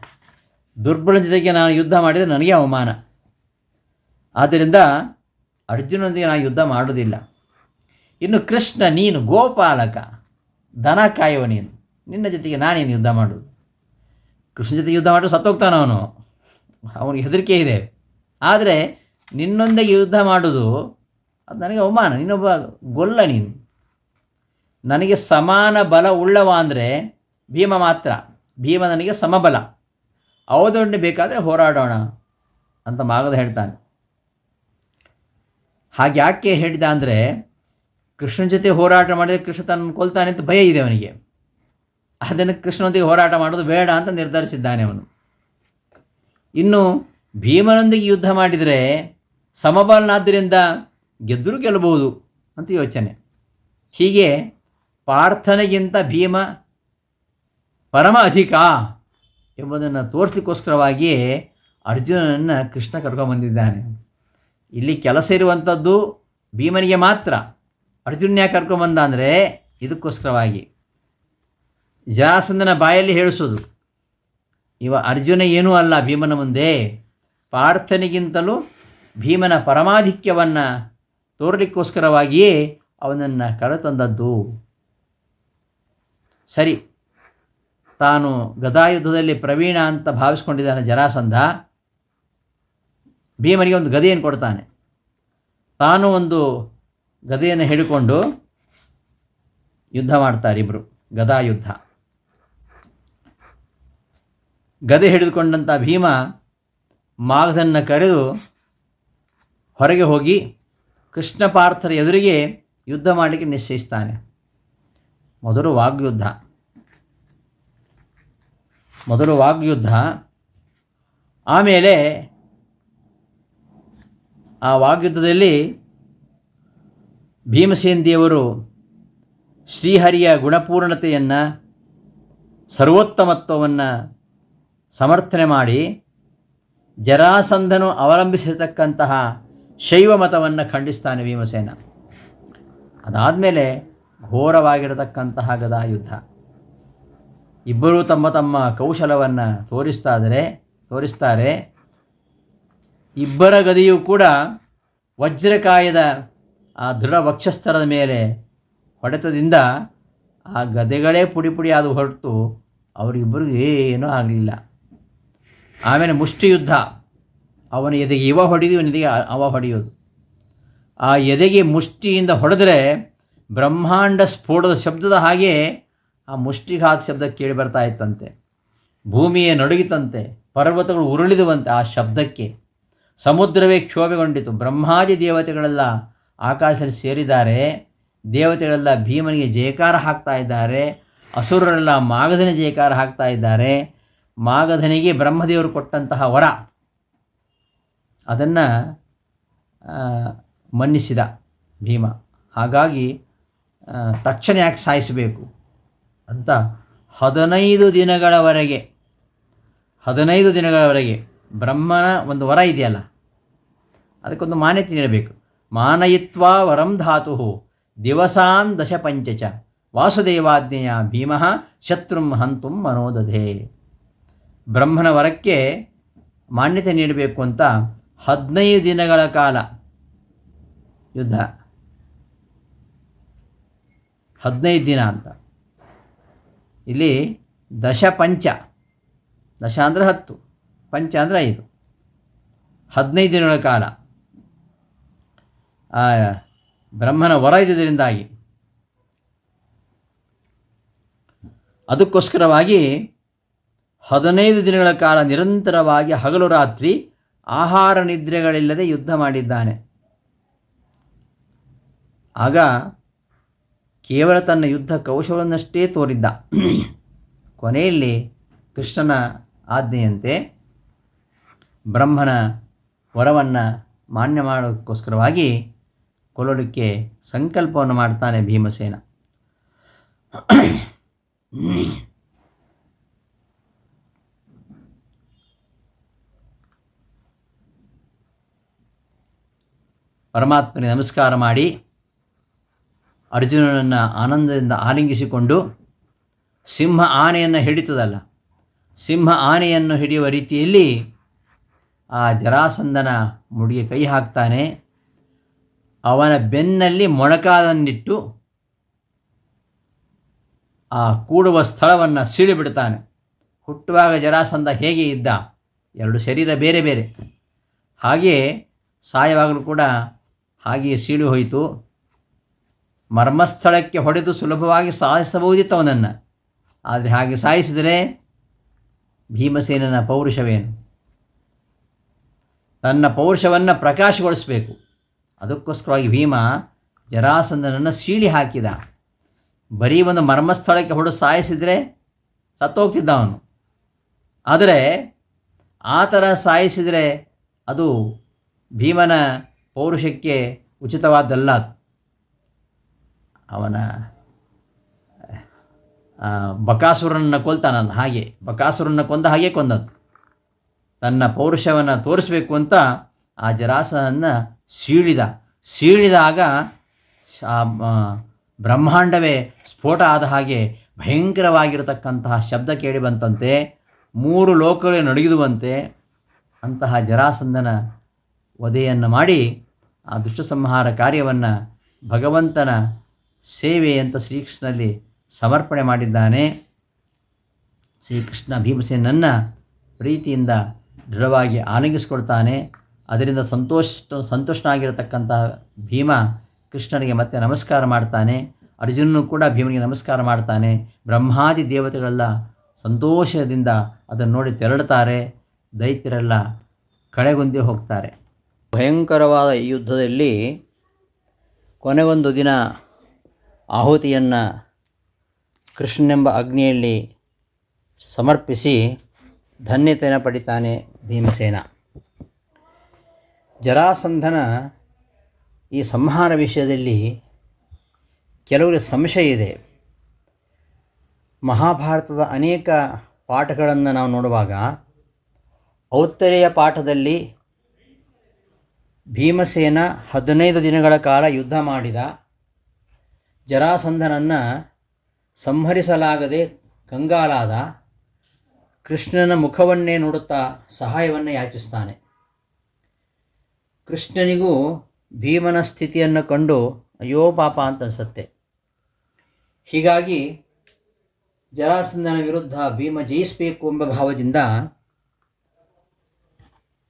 S1: ದುರ್ಬಲನ ಜೊತೆಗೆ ನಾನು ಯುದ್ಧ ಮಾಡಿದರೆ ನನಗೆ ಅವಮಾನ. ಆದ್ದರಿಂದ ಅರ್ಜುನನೊಂದಿಗೆ ನಾನು ಯುದ್ಧ ಮಾಡೋದಿಲ್ಲ. ಇನ್ನು ಕೃಷ್ಣ, ನೀನು ಗೋಪಾಲಕ, ದನ ಕಾಯುವ ನೀನು, ನಿನ್ನ ಜೊತೆಗೆ ನಾನೇನು ಯುದ್ಧ ಮಾಡೋದು. ಕೃಷ್ಣ ಜೊತೆಗೆ ಯುದ್ಧ ಮಾಡೋದು ಸತ್ತೋಗ್ತಾನೆ ಅವನು, ಅವನಿಗೆ ಹೆದರಿಕೆ ಇದೆ. ಆದರೆ ನಿನ್ನೊಂದಿಗೆ ಯುದ್ಧ ಮಾಡೋದು ಅದು ನನಗೆ ಅವಮಾನ. ನೀನೊಬ್ಬ ಗೊಲ್ಲ, ನೀನು ನನಗೆ ಸಮಾನ ಬಲ ಉಳ್ಳವ ಅಂದರೆ ಭೀಮ ಮಾತ್ರ. ಭೀಮ ನನಗೆ ಸಮಬಲ, ಅವದೊಂದು ಬೇಕಾದರೆ ಹೋರಾಡೋಣ ಅಂತ ಮಾಗಧ ಹೇಳ್ತಾನೆ. ಹಾಗೆ ಯಾಕೆ ಹೇಳಿದ ಅಂದರೆ, ಕೃಷ್ಣನ ಜೊತೆ ಹೋರಾಟ ಮಾಡಿದರೆ ಕೃಷ್ಣ ತನ್ನ ಕೊಲ್ತಾನೆ ಅಂತ ಭಯ ಇದೆ ಅವನಿಗೆ. ಅದನ್ನು ಕೃಷ್ಣನೊಂದಿಗೆ ಹೋರಾಟ ಮಾಡೋದು ಬೇಡ ಅಂತ ನಿರ್ಧರಿಸಿದ್ದಾನೆ ಅವನು. ಇನ್ನು ಭೀಮನೊಂದಿಗೆ ಯುದ್ಧ ಮಾಡಿದರೆ ಸಮಬಲನಾದ್ದರಿಂದ ಗೆದ್ದರೂ ಗೆಲ್ಲಬಹುದು ಅಂತ ಯೋಚನೆ. ಹೀಗೆ ಪಾರ್ಥನಿಗಿಂತ ಭೀಮ ಪರಮ ಅಧಿಕ ಎಂಬುದನ್ನು ತೋರಿಸಲಿಕ್ಕೋಸ್ಕರವಾಗಿಯೇ ಅರ್ಜುನನನ್ನು ಕೃಷ್ಣ ಕರ್ಕೊಂಡ್ಬಂದಿದ್ದಾನೆ. ಇಲ್ಲಿ ಕೆಲಸ ಇರುವಂಥದ್ದು ಭೀಮನಿಗೆ ಮಾತ್ರ. ಅರ್ಜುನ ಯಾಕೆ ಕರ್ಕೊಂಬಂದ ಅಂದರೆ ಇದಕ್ಕೋಸ್ಕರವಾಗಿ ಜರಾಸಂಧನ ಬಾಯಲ್ಲಿ ಹೇಳಿಸೋದು, ಇವ ಅರ್ಜುನ ಏನೂ ಅಲ್ಲ ಭೀಮನ ಮುಂದೆ, ಪಾರ್ಥನಿಗಿಂತಲೂ ಭೀಮನ ಪರಮಾಧಿಕ್ಯವನ್ನು ತೋರಲಿಕ್ಕೋಸ್ಕರವಾಗಿಯೇ ಅವನನ್ನು ಕರೆತಂದದ್ದು. ಸರಿ, ತಾನು ಗದಾಯುದ್ಧದಲ್ಲಿ ಪ್ರವೀಣ ಅಂತ ಭಾವಿಸ್ಕೊಂಡಿದ್ದಾನೆ ಜರಾಸಂಧ. ಭೀಮನಿಗೆ ಒಂದು ಗದೆಯನ್ನು ಕೊಡ್ತಾನೆ. ತಾನು ಒಂದು ಗದೆಯನ್ನು ಹಿಡಿಕೊಂಡು ಯುದ್ಧ ಮಾಡ್ತಾರೆ ಇಬ್ಬರು, ಗದಾಯುದ್ಧ. ಗದೆ ಹಿಡಿದುಕೊಂಡಂಥ ಭೀಮ ಮಾಗಧನ್ನು ಕರೆದು ಹೊರಗೆ ಹೋಗಿ ಕೃಷ್ಣ ಪಾರ್ಥರ ಎದುರಿಗೆ ಯುದ್ಧ ಮಾಡಲಿಕ್ಕೆ ನಿಶ್ಚಯಿಸ್ತಾನೆ. ಮೊದಲು ವಾಗ್ಯುದ್ಧ. ಆಮೇಲೆ ಆ ವಾಗ್ಯುದ್ಧದಲ್ಲಿ ಭೀಮಸೇನ ದೇವರು ಶ್ರೀಹರಿಯ ಗುಣಪೂರ್ಣತೆಯನ್ನು, ಸರ್ವೋತ್ತಮತ್ವವನ್ನು ಸಮರ್ಥನೆ ಮಾಡಿ ಜರಾಸಂಧನು ಅವಲಂಬಿಸಿರತಕ್ಕಂತಹ ಶೈವ ಮತವನ್ನು ಖಂಡಿಸ್ತಾನೆ ಭೀಮಸೇನ. ಅದಾದಮೇಲೆ ಘೋರವಾಗಿರತಕ್ಕಂತಹ ಗದಾಯುದ್ಧ. ಇಬ್ಬರೂ ತಮ್ಮ ತಮ್ಮ ಕೌಶಲವನ್ನು ತೋರಿಸ್ತಾರೆ. ಇಬ್ಬರ ಗದೆಯೂ ಕೂಡ ವಜ್ರಕಾಯದ ಆ ದೃಢ ವಕ್ಷಸ್ಥರದ ಮೇಲೆ ಹೊಡೆತದಿಂದ ಆ ಗದೆಗಳೇ ಪುಡಿ ಆದ ಹೊರತು ಅವರಿಬ್ಬರಿಗೂ ಏನೂ ಆಗಲಿಲ್ಲ. ಆಮೇಲೆ ಮುಷ್ಟಿಯುದ್ಧ. ಅವನ ಎದೆಗೆ ಇವ ಹೊಡೆದು, ಇವನೆದೆಗೆ ಅವ ಹೊಡೆಯೋದು. ಆ ಎದೆಗೆ ಮುಷ್ಟಿಯಿಂದ ಹೊಡೆದರೆ ಬ್ರಹ್ಮಾಂಡ ಸ್ಫೋಟದ ಶಬ್ದದ ಹಾಗೆ ಆ ಮುಷ್ಟಿಘಾತ ಶಬ್ದ ಕೇಳಿ ಬರ್ತಾ ಇತ್ತಂತೆ. ಭೂಮಿಯೇ ನಡುಗಿತಂತೆ, ಪರ್ವತಗಳು ಉರುಳಿದುವಂತೆ ಆ ಶಬ್ದಕ್ಕೆ. ಸಮುದ್ರವೇ ಕ್ಷೋಭೆಗೊಂಡಿತು. ಬ್ರಹ್ಮಾದಿ ದೇವತೆಗಳೆಲ್ಲ ಆಕಾಶದಲ್ಲಿ ಸೇರಿದ್ದಾರೆ. ದೇವತೆಗಳೆಲ್ಲ ಭೀಮನಿಗೆ ಜಯಕಾರ ಹಾಕ್ತಾ ಇದ್ದಾರೆ. ಅಸುರರೆಲ್ಲ ಮಾಗಧನ ಜಯಕಾರ ಹಾಕ್ತಾ ಇದ್ದಾರೆ. ಮಾಗಧನಿಗೆ ಬ್ರಹ್ಮದೇವರು ಕೊಟ್ಟಂತಹ ವರ ಅದನ್ನು ಮನ್ನಿಸಿದ ಭೀಮ. ಹಾಗಾಗಿ ತಕ್ಷಣ ಯಾಕೆ ಸಾಯಿಸಬೇಕು ಅಂತ 15 ದಿನಗಳವರೆಗೆ ಬ್ರಹ್ಮನ ಒಂದು ವರ ಇದೆಯಲ್ಲ, ಅದಕ್ಕೊಂದು ಮಾನ್ಯತೆ ನೀಡಬೇಕು. ಮಾನಯಿತ್ವಾ ವರಂ ಧಾತು ದಿವಸಾನ್ ದಶಪಂಚಚ ವಾಸುದೇವಾಜ್ಞೆಯ ಭೀಮಃ ಶತ್ರುಂ ಹಂತುಂ ಮನೋದಧೆ. ಬ್ರಹ್ಮನ ವರಕ್ಕೆ ಮಾನ್ಯತೆ ನೀಡಬೇಕು ಅಂತ 15 ದಿನಗಳ ಕಾಲ ಯುದ್ಧ. 15 ದಿನ ಅಂತ. ಇಲ್ಲಿ ದಶಪಂಚ, ದಶ ಅಂದರೆ 10, ಪಂಚ ಅಂದರೆ 5, 15 ದಿನಗಳ ಕಾಲ ಆ ಬ್ರಹ್ಮನ ವರ ಇದ್ದುದರಿಂದಾಗಿ ಅದಕ್ಕೋಸ್ಕರವಾಗಿ 15 ದಿನಗಳ ಕಾಲ ನಿರಂತರವಾಗಿ ಹಗಲು ರಾತ್ರಿ ಆಹಾರ ನಿದ್ರೆಗಳಿಲ್ಲದೆ ಯುದ್ಧ ಮಾಡಿದ್ದಾನೆ. ಆಗ ಕೇವಲ ತನ್ನ ಯುದ್ಧ ಕೌಶಲವನ್ನಷ್ಟೇ ತೋರಿದ್ದ. ಕೊನೆಯಲ್ಲಿ ಕೃಷ್ಣನ ಆಜ್ಞೆಯಂತೆ ಬ್ರಹ್ಮನ ವರವನ್ನು ಮಾನ್ಯ ಮಾಡೋದಕ್ಕೋಸ್ಕರವಾಗಿ ಕೊಲ್ಲಲಿಕ್ಕೆ ಸಂಕಲ್ಪವನ್ನು ಮಾಡ್ತಾನೆ ಭೀಮಸೇನ. ಪರಮಾತ್ಮನಿಗೆ ನಮಸ್ಕಾರ ಮಾಡಿ ಅರ್ಜುನನನ್ನು ಆನಂದದಿಂದ ಆಲಿಂಗಿಸಿಕೊಂಡು ಸಿಂಹ ಆನೆಯನ್ನು ಹಿಡಿತದಲ್ಲ, ಸಿಂಹ ಆನೆಯನ್ನು ಹಿಡಿಯುವ ರೀತಿಯಲ್ಲಿ ಆ ಜರಾಸಂಧನ ಮುಡಿಗೆ ಕೈ ಹಾಕ್ತಾನೆ. ಅವನ ಬೆನ್ನಲ್ಲಿ ಮೊಣಕಾಲನ್ನಿಟ್ಟು ಆ ಕೂಡುವ ಸ್ಥಳವನ್ನು ಸೀಳಿಬಿಡ್ತಾನೆ. ಹುಟ್ಟುವಾಗ ಜರಾಸಂಧ ಹೇಗೆ ಇದ್ದ, 2 ಶರೀರ ಬೇರೆ ಬೇರೆ, ಹಾಗೆಯೇ ಸಾಯವಾಗಲೂ ಕೂಡ ಹಾಗೆಯೇ ಸೀಳಿ ಹೋಯಿತು. ಮರ್ಮಸ್ಥಳಕ್ಕೆ ಹೊಡೆದು ಸುಲಭವಾಗಿ ಸಾಯಿಸಬಹುದಿತ್ತು ಅವನನ್ನು. ಆದರೆ ಹಾಗೆ ಸಾಯಿಸಿದರೆ ಭೀಮಸೇನನ ಪೌರುಷವೇನು? ತನ್ನ ಪೌರುಷವನ್ನು ಪ್ರಕಾಶಗೊಳಿಸಬೇಕು. ಅದಕ್ಕೋಸ್ಕರವಾಗಿ ಭೀಮ ಜರಾಸಂಧನನ್ನು ಸೀಳಿ ಹಾಕಿದ. ಬರೀ ಒಂದು ಮರ್ಮಸ್ಥಳಕ್ಕೆ ಹೊಡೆದು ಸಾಯಿಸಿದರೆ ಸತ್ತೋಗ್ತಿದ್ದ ಅವನು. ಆದರೆ ಆ ಥರ ಸಾಯಿಸಿದರೆ ಅದು ಭೀಮನ ಪೌರುಷಕ್ಕೆ ಉಚಿತವಾದ್ದಲ್ಲ. ಅದು ಅವನ ಬಕಾಸುರನನ್ನು ಕೊಲ್ತಾನಲ್ಲ, ಹಾಗೆ ಬಕಾಸುರನ್ನು ಕೊಂದ ಹಾಗೆ ಕೊಂದದ್ದು. ತನ್ನ ಪೌರುಷವನ್ನು ತೋರಿಸಬೇಕು ಅಂತ ಆ ಜರಾಸನನ್ನು ಸೀಳಿದಾಗ ಬ್ರಹ್ಮಾಂಡವೇ ಸ್ಫೋಟ ಆದ ಹಾಗೆ ಭಯಂಕರವಾಗಿರತಕ್ಕಂತಹ ಶಬ್ದ ಕೇಳಿ ಬಂತಂತೆ. 3 ಲೋಕಗಳೇ ನಡುಗಿದುವಂತೆ. ಅಂತಹ ಜರಾಸಂಧನ ವಧೆಯನ್ನು ಮಾಡಿ ಆ ದುಷ್ಟ ಸಂಹಾರ ಕಾರ್ಯವನ್ನು ಭಗವಂತನ ಸೇವೆ ಅಂತ ಶ್ರೀಕೃಷ್ಣನಲ್ಲಿ ಸಮರ್ಪಣೆ ಮಾಡಿದ್ದಾನೆ. ಶ್ರೀಕೃಷ್ಣ ಭೀಮಸೇನನ್ನು ಪ್ರೀತಿಯಿಂದ ದೃಢವಾಗಿ ಆಲಿಂಗಿಸಿಕೊಳ್ತಾನೆ. ಅದರಿಂದ ಸಂತೋಷನಾಗಿರತಕ್ಕಂತಹ ಭೀಮ ಕೃಷ್ಣನಿಗೆ ಮತ್ತೆ ನಮಸ್ಕಾರ ಮಾಡ್ತಾನೆ. ಅರ್ಜುನನು ಕೂಡ ಭೀಮನಿಗೆ ನಮಸ್ಕಾರ ಮಾಡ್ತಾನೆ. ಬ್ರಹ್ಮಾದಿ ದೇವತೆಗಳೆಲ್ಲ ಸಂತೋಷದಿಂದ ಅದನ್ನು ನೋಡಿ ತೆರಳುತ್ತಾರೆ. ದೈತ್ಯರೆಲ್ಲ ಕಳೆಗುಂದಿ ಹೋಗ್ತಾರೆ. ಭಯಂಕರವಾದ ಈ ಯುದ್ಧದಲ್ಲಿ ಕೊನೆಗೊಂದು ದಿನ ಆಹುತಿಯನ್ನು ಕೃಷ್ಣನೆಂಬ ಅಗ್ನಿಯಲ್ಲಿ ಸಮರ್ಪಿಸಿ ಧನ್ಯತೆಯನ್ನು ಪಡಿತಾನೆ ಭೀಮಸೇನ. ಜರಾಸಂಧನ ಈ ಸಂಹಾರ ವಿಷಯದಲ್ಲಿ ಕೆಲವರಿಗೆ ಸಂಶಯ ಇದೆ. ಮಹಾಭಾರತದ ಅನೇಕ ಪಾಠಗಳನ್ನು ನಾವು ನೋಡುವಾಗ ಔತ್ತರೆಯ ಪಾಠದಲ್ಲಿ ಭೀಮಸೇನ 15 ದಿನಗಳ ಕಾಲ ಯುದ್ಧ ಮಾಡಿದ, ಜರಾಸಂಧನನ್ನು ಸಂಹರಿಸಲಾಗದೆ ಕಂಗಾಲಾದ, ಕೃಷ್ಣನ ಮುಖವನ್ನೇ ನೋಡುತ್ತಾ ಸಹಾಯವನ್ನು ಯಾಚಿಸ್ತಾನೆ. ಕೃಷ್ಣನಿಗೂ ಭೀಮನ ಸ್ಥಿತಿಯನ್ನು ಕಂಡು ಅಯ್ಯೋ ಪಾಪ ಅಂತ ಅನಿಸುತ್ತೆ. ಹೀಗಾಗಿ ಜರಾಸಂಧನ ವಿರುದ್ಧ ಭೀಮ ಜಯಿಸಬೇಕು ಎಂಬ ಭಾವದಿಂದ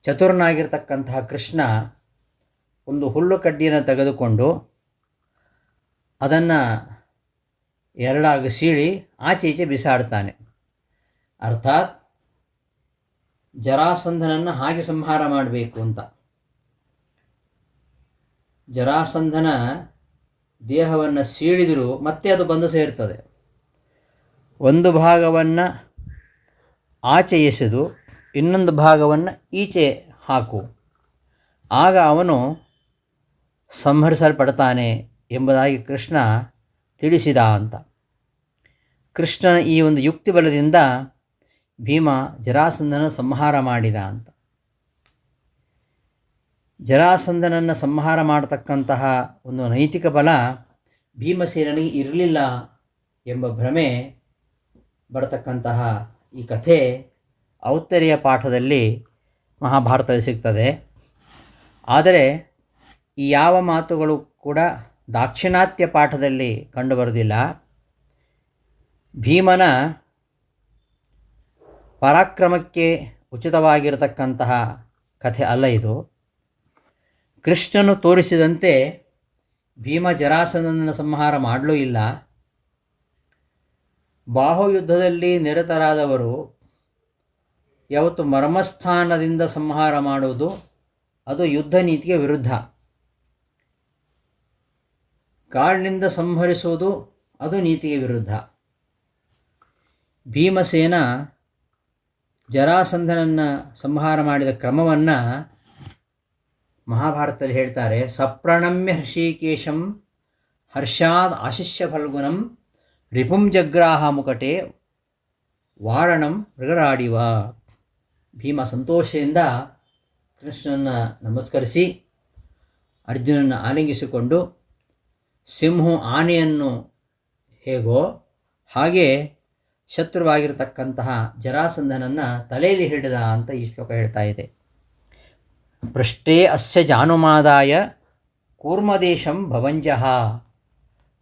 S1: ಚತುರನಾಗಿರ್ತಕ್ಕಂತಹ ಕೃಷ್ಣ ಒಂದು ಹುಲ್ಲು ಕಡ್ಡಿಯನ್ನು ತೆಗೆದುಕೊಂಡು ಅದನ್ನು ಎರಡಾಗಿ ಸೀಳಿ ಆಚೆ ಈಚೆ ಬಿಸಾಡ್ತಾನೆ. ಅರ್ಥಾತ್ ಜರಾಸಂಧನನ್ನು ಹಾಗೆ ಸಂಹಾರ ಮಾಡಬೇಕು ಅಂತ. ಜರಾಸಂಧನ ದೇಹವನ್ನು ಸೀಳಿದರೂ ಮತ್ತೆ ಅದು ಬಂದು ಸೇರ್ತದೆ. ಒಂದು ಭಾಗವನ್ನು ಆಚೆ ಎಸೆದು ಇನ್ನೊಂದು ಭಾಗವನ್ನು ಈಚೆ ಹಾಕು, ಆಗ ಅವನು ಸಂಹರಿಸಲ್ಪಡ್ತಾನೆ ಎಂಬುದಾಗಿ ಕೃಷ್ಣ ತಿಳಿಸಿದ ಅಂತ. ಕೃಷ್ಣನ ಈ ಒಂದು ಯುಕ್ತಿ ಬಲದಿಂದ ಭೀಮ ಜರಾಸಂಧನ ಸಂಹಾರ ಮಾಡಿದ ಅಂತ. ಜರಾಸಂಧನನ್ನು ಸಂಹಾರ ಮಾಡತಕ್ಕಂತಹ ಒಂದು ನೈತಿಕ ಬಲ ಭೀಮಸೇನಿಗೆ ಇರಲಿಲ್ಲ ಎಂಬ ಭ್ರಮೆ ಬರತಕ್ಕಂತಹ ಈ ಕಥೆ ಔತ್ತರೆಯ ಪಾಠದಲ್ಲಿ ಮಹಾಭಾರತದಲ್ಲಿ ಸಿಗ್ತದೆ. ಆದರೆ ಈ ಯಾವ ಮಾತುಗಳು ಕೂಡ ದಾಕ್ಷಿಣಾತ್ಯ ಪಾಠದಲ್ಲಿ ಕಂಡುಬರುವುದಿಲ್ಲ. ಭೀಮನ ಪರಾಕ್ರಮಕ್ಕೆ ಉಚಿತವಾಗಿರತಕ್ಕಂತಹ ಕಥೆ ಅಲ್ಲ ಇದು. ಕೃಷ್ಣನು ತೋರಿಸಿದಂತೆ ಭೀಮ ಜರಾಸಂಧನನ್ನು ಸಂಹಾರ ಮಾಡಲೂ ಇಲ್ಲ. ಬಾಹುಯುದ್ಧದಲ್ಲಿ ನಿರತರಾದವರು ಯಾವತ್ತು ಮರ್ಮಸ್ಥಾನದಿಂದ ಸಂಹಾರ ಮಾಡುವುದು ಅದು ಯುದ್ಧ ನೀತಿಗೆ ವಿರುದ್ಧ. ಕಾಡಿನಿಂದ ಸಂಹರಿಸುವುದು ಅದು ನೀತಿಗೆ ವಿರುದ್ಧ. ಭೀಮಸೇನ ಜರಾಸಂಧನನ್ನು ಸಂಹಾರ ಮಾಡಿದ ಕ್ರಮವನ್ನು ಮಹಾಭಾರತದಲ್ಲಿ ಹೇಳ್ತಾರೆ. ಸಪ್ರಣಮ್ಯ ಹೃಷಿಕೇಶಂ ಹರ್ಷಾದ್ ಆಶಿಷ್ಯ ಫಲ್ಗುಣಂ ರಿಪುಂ ಜಗ್ರಾಹ ಮುಕಟೆ ವಾರಣಂ ಮೃಗರಾಡಿವ. ಭೀಮ ಸಂತೋಷದಿಂದ ಕೃಷ್ಣನ ನಮಸ್ಕರಿಸಿ ಅರ್ಜುನನ್ನು ಆಲಿಂಗಿಸಿಕೊಂಡು ಸಿಂಹು ಆನೆಯನ್ನು ಹೇಗೋ ಹಾಗೆ ಶತ್ರುವಾಗಿರತಕ್ಕಂತಹ ಜರಾಸಂಧನನ್ನು ತಲೆಯಲ್ಲಿ ಹಿಡಿದ ಅಂತ ಈ ಶ್ಲೋಕ ಹೇಳ್ತಾ ಇದೆ. ಪೃಷ್ಠೇ ಅಸ್ಯ ಜಾನುಮಾದಾಯ ಕೂರ್ಮದೇಶಂ ಭವಂಜಃ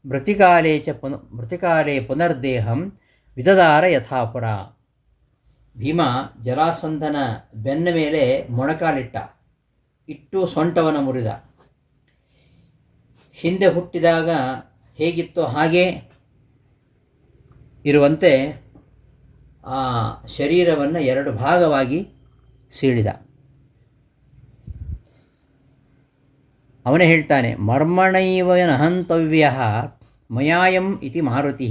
S1: ಮೃತಿಕಾಲೇ ಪುನರ್ದೇಹಂ ವಿದದಾರ ಯಥಾಪುರ. ಭೀಮ ಜರಾಸಂಧನ ಬೆನ್ನ ಮೇಲೆ ಮೊಣಕಾಲಿಟ್ಟ, ಇಟ್ಟು ಸೊಂಟವನ್ನು ಮುರಿದ. ಹಿಂದೆ ಹುಟ್ಟಿದಾಗ ಹೇಗಿತ್ತೋ ಹಾಗೆ ಇರುವಂತೆ ಆ ಶರೀರವನ್ನು 2 ಭಾಗವಾಗಿ ಸೀಳಿದ. ಅವನೇ ಹೇಳ್ತಾನೆ, ಮರ್ಮಣೈವ ನಹಂತವ್ಯ ಮಯಾಯಂ ಇತಿ ಮಾರುತಿ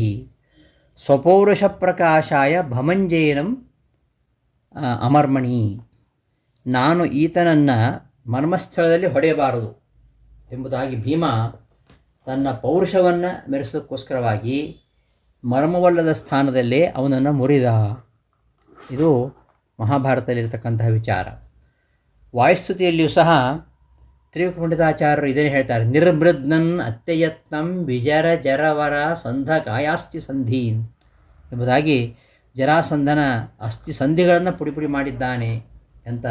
S1: ಸ್ವಪೌರುಷ ಪ್ರಕಾಶಾಯ ಭಮಂಜೇನಂ ಅಮರ್ಮಣಿ. ನಾನು ಈತನನ್ನು ಮರ್ಮಸ್ಥಳದಲ್ಲಿ ಹೊಡೆಯಬಾರದು ಎಂಬುದಾಗಿ ಭೀಮ ತನ್ನ ಪೌರುಷವನ್ನು ಮೆರೆಸೋಕ್ಕೋಸ್ಕರವಾಗಿ ಮರ್ಮವಲ್ಲದ ಸ್ಥಾನದಲ್ಲೇ ಅವನನ್ನು ಮುರಿದ. ಇದು ಮಹಾಭಾರತದಲ್ಲಿರ್ತಕ್ಕಂತಹ ವಿಚಾರ. ವಾಯುಸ್ತುತಿಯಲ್ಲಿಯೂ ಸಹ ತ್ರಿವಿಕ್ರಮಪಂಡಿತಾಚಾರ್ಯರು ಇದನ್ನೇ ಹೇಳ್ತಾರೆ. ನಿರ್ಮೃದ್ನನ್ ಅತ್ಯಯತ್ನಂ ವಿಜರ ಜರವರ ಸಂಧ ಕಾಯಾಸ್ತಿ ಸಂಧೀನ್ ಎಂಬುದಾಗಿ ಜರಾಸಂಧನ ಅಸ್ಥಿ ಸಂಧಿಗಳನ್ನು ಪುಡಿ ಮಾಡಿದ್ದಾನೆ ಅಂತ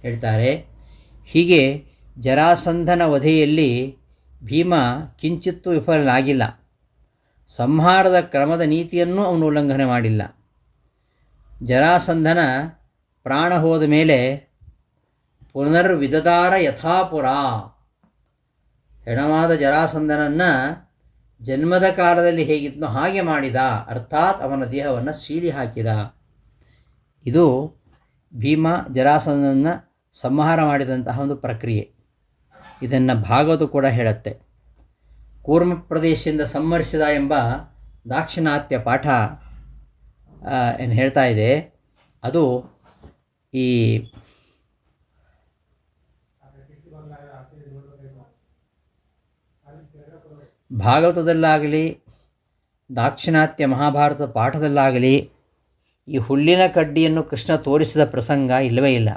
S1: ಹೇಳ್ತಾರೆ. ಹೀಗೆ ಜರಾಸಂಧನ ವಧೆಯಲ್ಲಿ ಭೀಮ ಕಿಂಚಿತ್ತೂ ವಿಫಲನಾಗಿಲ್ಲ. ಸಂಹಾರದ ಕ್ರಮದ ನೀತಿಯನ್ನು ಅವನು ಉಲ್ಲಂಘನೆ ಮಾಡಿಲ್ಲ. ಜರಾಸಂಧನ ಪ್ರಾಣ ಹೋದ ಮೇಲೆ ಪುನರ್ವಿದದಾರ ಯಥಾಪುರ. ಹೆಣವಾದ ಜರಾಸಂಧನನ್ನು ಜನ್ಮದ ಕಾಲದಲ್ಲಿ ಹೇಗಿದ್ನೋ ಹಾಗೆ ಮಾಡಿದ, ಅರ್ಥಾತ್ ಅವನ ದೇಹವನ್ನು ಸೀಳಿ ಹಾಕಿದ. ಇದು ಭೀಮ ಜರಾಸಂಧನನ್ನು ಸಂಹಾರ ಮಾಡಿದಂತಹ ಒಂದು ಪ್ರಕ್ರಿಯೆ. ಇದನ್ನು ಭಾಗವತ ಕೂಡ ಹೇಳುತ್ತೆ. ಕೂರ್ಮ ಪ್ರದೇಶದಿಂದ ಸಂಹರಿಸಿದ ಎಂಬ ದಾಕ್ಷಿಣಾತ್ಯ ಪಾಠ ಏನು ಹೇಳ್ತಾ ಇದೆ. ಅದು ಈ ಭಾಗವತದಲ್ಲಾಗಲಿ ದಾಕ್ಷಿಣಾತ್ಯ ಮಹಾಭಾರತ ಪಾಠದಲ್ಲಾಗಲಿ ಈ ಹುಲ್ಲಿನ ಕಡ್ಡಿಯನ್ನು ಕೃಷ್ಣ ತೋರಿಸಿದ ಪ್ರಸಂಗ ಇಲ್ಲವೇ ಇಲ್ಲ.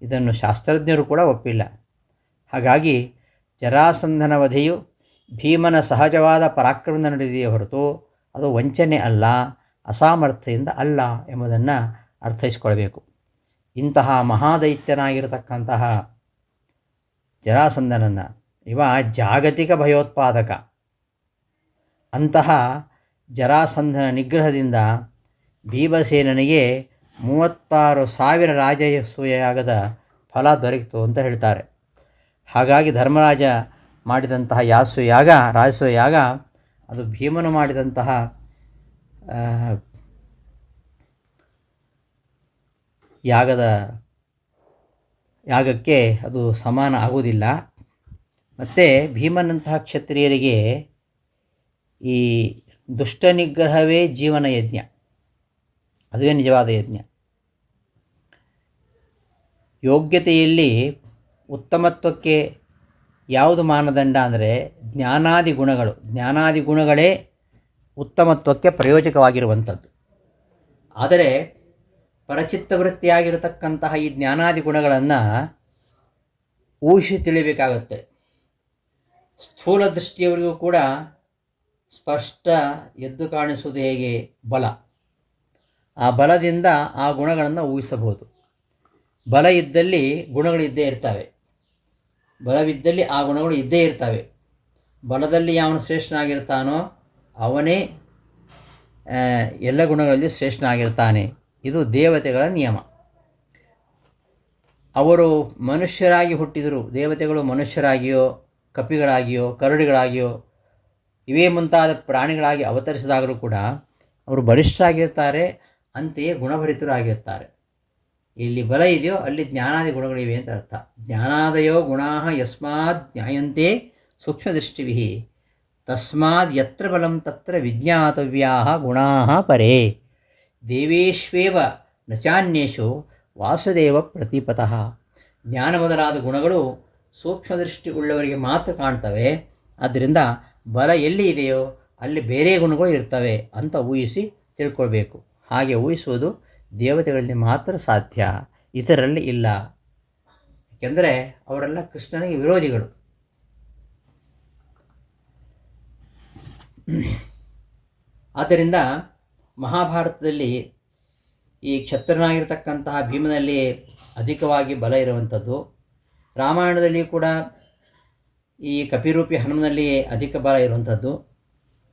S1: ಇದನ್ನು ಶಾಸ್ತ್ರಜ್ಞರು ಕೂಡ ಒಪ್ಪಿಲ್ಲ. ಹಾಗಾಗಿ ಜರಾಸಂಧನ ವಧೆಯು ಭೀಮನ ಸಹಜವಾದ ಪರಾಕ್ರಮದಿಂದ ನಡೆದಿದೆಯೇ ಹೊರತು ಅದು ವಂಚನೆ ಅಲ್ಲ, ಅಸಾಮರ್ಥ್ಯದಿಂದ ಅಲ್ಲ ಎಂಬುದನ್ನು ಅರ್ಥೈಸಿಕೊಳ್ಬೇಕು. ಇಂತಹ ಮಹಾದೈತ್ಯನಾಗಿರತಕ್ಕಂತಹ ಜರಾಸಂಧನನ್ನು ಇವ ಜಾಗತಿಕ ಭಯೋತ್ಪಾದಕ. ಅಂತಹ ಜರಾಸಂಧನ ನಿಗ್ರಹದಿಂದ ಭೀಮಸೇನನಿಗೆ 36,000 ರಾಜಸೂಯಯಾಗದ ಫಲ ದೊರಕಿತು ಅಂತ ಹೇಳ್ತಾರೆ. ಹಾಗಾಗಿ ಧರ್ಮರಾಜ ಮಾಡಿದಂತಹ ರಾಜಸೂಯ ಯಾಗ ಅದು ಭೀಮನು ಮಾಡಿದಂತಹ ಯಾಗಕ್ಕೆ ಅದು ಸಮಾನ ಆಗುವುದಿಲ್ಲ. ಮತ್ತು ಭೀಮನಂತಹ ಕ್ಷತ್ರಿಯರಿಗೆ ಈ ದುಷ್ಟ ನಿಗ್ರಹವೇ ಜೀವನ ಯಜ್ಞ, ಅದುವೇ ನಿಜವಾದ ಯಜ್ಞ. ಯೋಗ್ಯತೆಯಲ್ಲಿ ಉತ್ತಮತ್ವಕ್ಕೆ ಯಾವುದು ಮಾನದಂಡ ಅಂದರೆ ಜ್ಞಾನಾದಿ ಗುಣಗಳೇ ಉತ್ತಮತ್ವಕ್ಕೆ ಪ್ರಯೋಜಕವಾಗಿರುವಂಥದ್ದು. ಆದರೆ ಪರಚಿತ್ತವೃತ್ತಿಯಾಗಿರತಕ್ಕಂತಹ ಈ ಜ್ಞಾನಾದಿ ಗುಣಗಳನ್ನು ಊಹಿಸಿ ತಿಳಿಬೇಕಾಗುತ್ತೆ. ಸ್ಥೂಲ ದೃಷ್ಟಿಯವರಿಗೂ ಕೂಡ ಸ್ಪಷ್ಟ ಎದ್ದು ಕಾಣಿಸುವುದು ಹೇಗೆ? ಬಲ. ಆ ಬಲದಿಂದ ಆ ಗುಣಗಳನ್ನು ಊಹಿಸಬಹುದು. ಬಲ ಇದ್ದಲ್ಲಿ ಗುಣಗಳು ಇದ್ದೇ ಇರ್ತವೆ, ಬಲವಿದ್ದಲ್ಲಿ ಆ ಗುಣಗಳು ಇದ್ದೇ ಇರ್ತವೆ. ಬಲದಲ್ಲಿ ಯಾವನು ಶ್ರೇಷ್ಠನಾಗಿರ್ತಾನೋ ಅವನೇ ಎಲ್ಲ ಗುಣಗಳಲ್ಲಿ ಶ್ರೇಷ್ಠನಾಗಿರ್ತಾನೆ. ಇದು ದೇವತೆಗಳ ನಿಯಮ. ಅವರು ಮನುಷ್ಯರಾಗಿ ಹುಟ್ಟಿದರು, ದೇವತೆಗಳು ಮನುಷ್ಯರಾಗಿಯೋ ಕಪಿಗಳಾಗಿಯೋ ಕರಡಿಗಳಾಗಿಯೋ ಇವೇ ಮುಂತಾದ ಪ್ರಾಣಿಗಳಾಗಿ ಅವತರಿಸಿದಾಗಲೂ ಕೂಡ ಅವರು ಬಲಿಷ್ಠರಾಗಿರ್ತಾರೆ, ಅಂತೆಯೇ ಗುಣಭರಿತರಾಗಿರ್ತಾರೆ. ಇಲ್ಲಿ ಬಲ ಇದೆಯೋ ಅಲ್ಲಿ ಜ್ಞಾನಾದಿ ಗುಣಗಳಿವೆ ಅಂತ ಅರ್ಥ. ಜ್ಞಾನಾದಯೋ ಗುಣಾ ಯಸ್ಮಾದ್ ಜ್ಞಾಯಂತೆ ಸೂಕ್ಷ್ಮದೃಷ್ಟಿಭಿ ತಸ್ಮಾದ್ ಯತ್ರ ಬಲಂ ತತ್ರ ವಿಜ್ಞಾತವ್ಯಾ ಗುಣಾ ಪರೇ ದೇವೇಶ್ವೇವ ನಚಾನ್ಯೇಷು ವಾಸುದೇವ ಪ್ರತಿಪತಃ. ಜ್ಞಾನ ಮೊದಲಾದ ಗುಣಗಳು ಸೂಕ್ಷ್ಮದೃಷ್ಟಿ ಉಳ್ಳವರಿಗೆ ಮಾತ್ರ ಕಾಣ್ತವೆ. ಆದ್ದರಿಂದ ಬಲ ಎಲ್ಲಿ ಇದೆಯೋ ಅಲ್ಲಿ ಬೇರೆ ಗುಣಗಳು ಇರ್ತವೆ ಅಂತ ಊಹಿಸಿ ತಿಳ್ಕೊಳ್ಬೇಕು. ಹಾಗೆ ಊಹಿಸುವುದು ದೇವತೆಗಳಲ್ಲಿ ಮಾತ್ರ ಸಾಧ್ಯ, ಇತರಲ್ಲಿ ಇಲ್ಲ. ಏಕೆಂದರೆ ಅವರೆಲ್ಲ ಕೃಷ್ಣನಿಗೆ ವಿರೋಧಿಗಳು. ಆದ್ದರಿಂದ ಮಹಾಭಾರತದಲ್ಲಿ ಈ ಕ್ಷತ್ರನಾಗಿರ್ತಕ್ಕಂತಹ ಭೀಮನಲ್ಲಿ ಅಧಿಕವಾಗಿ ಬಲ ಇರುವಂಥದ್ದು. ರಾಮಾಯಣದಲ್ಲಿ ಕೂಡ ಈ ಕಪಿರೂಪಿ ಹನುಮನಲ್ಲಿ ಅಧಿಕ ಬಲ ಇರುವಂಥದ್ದು.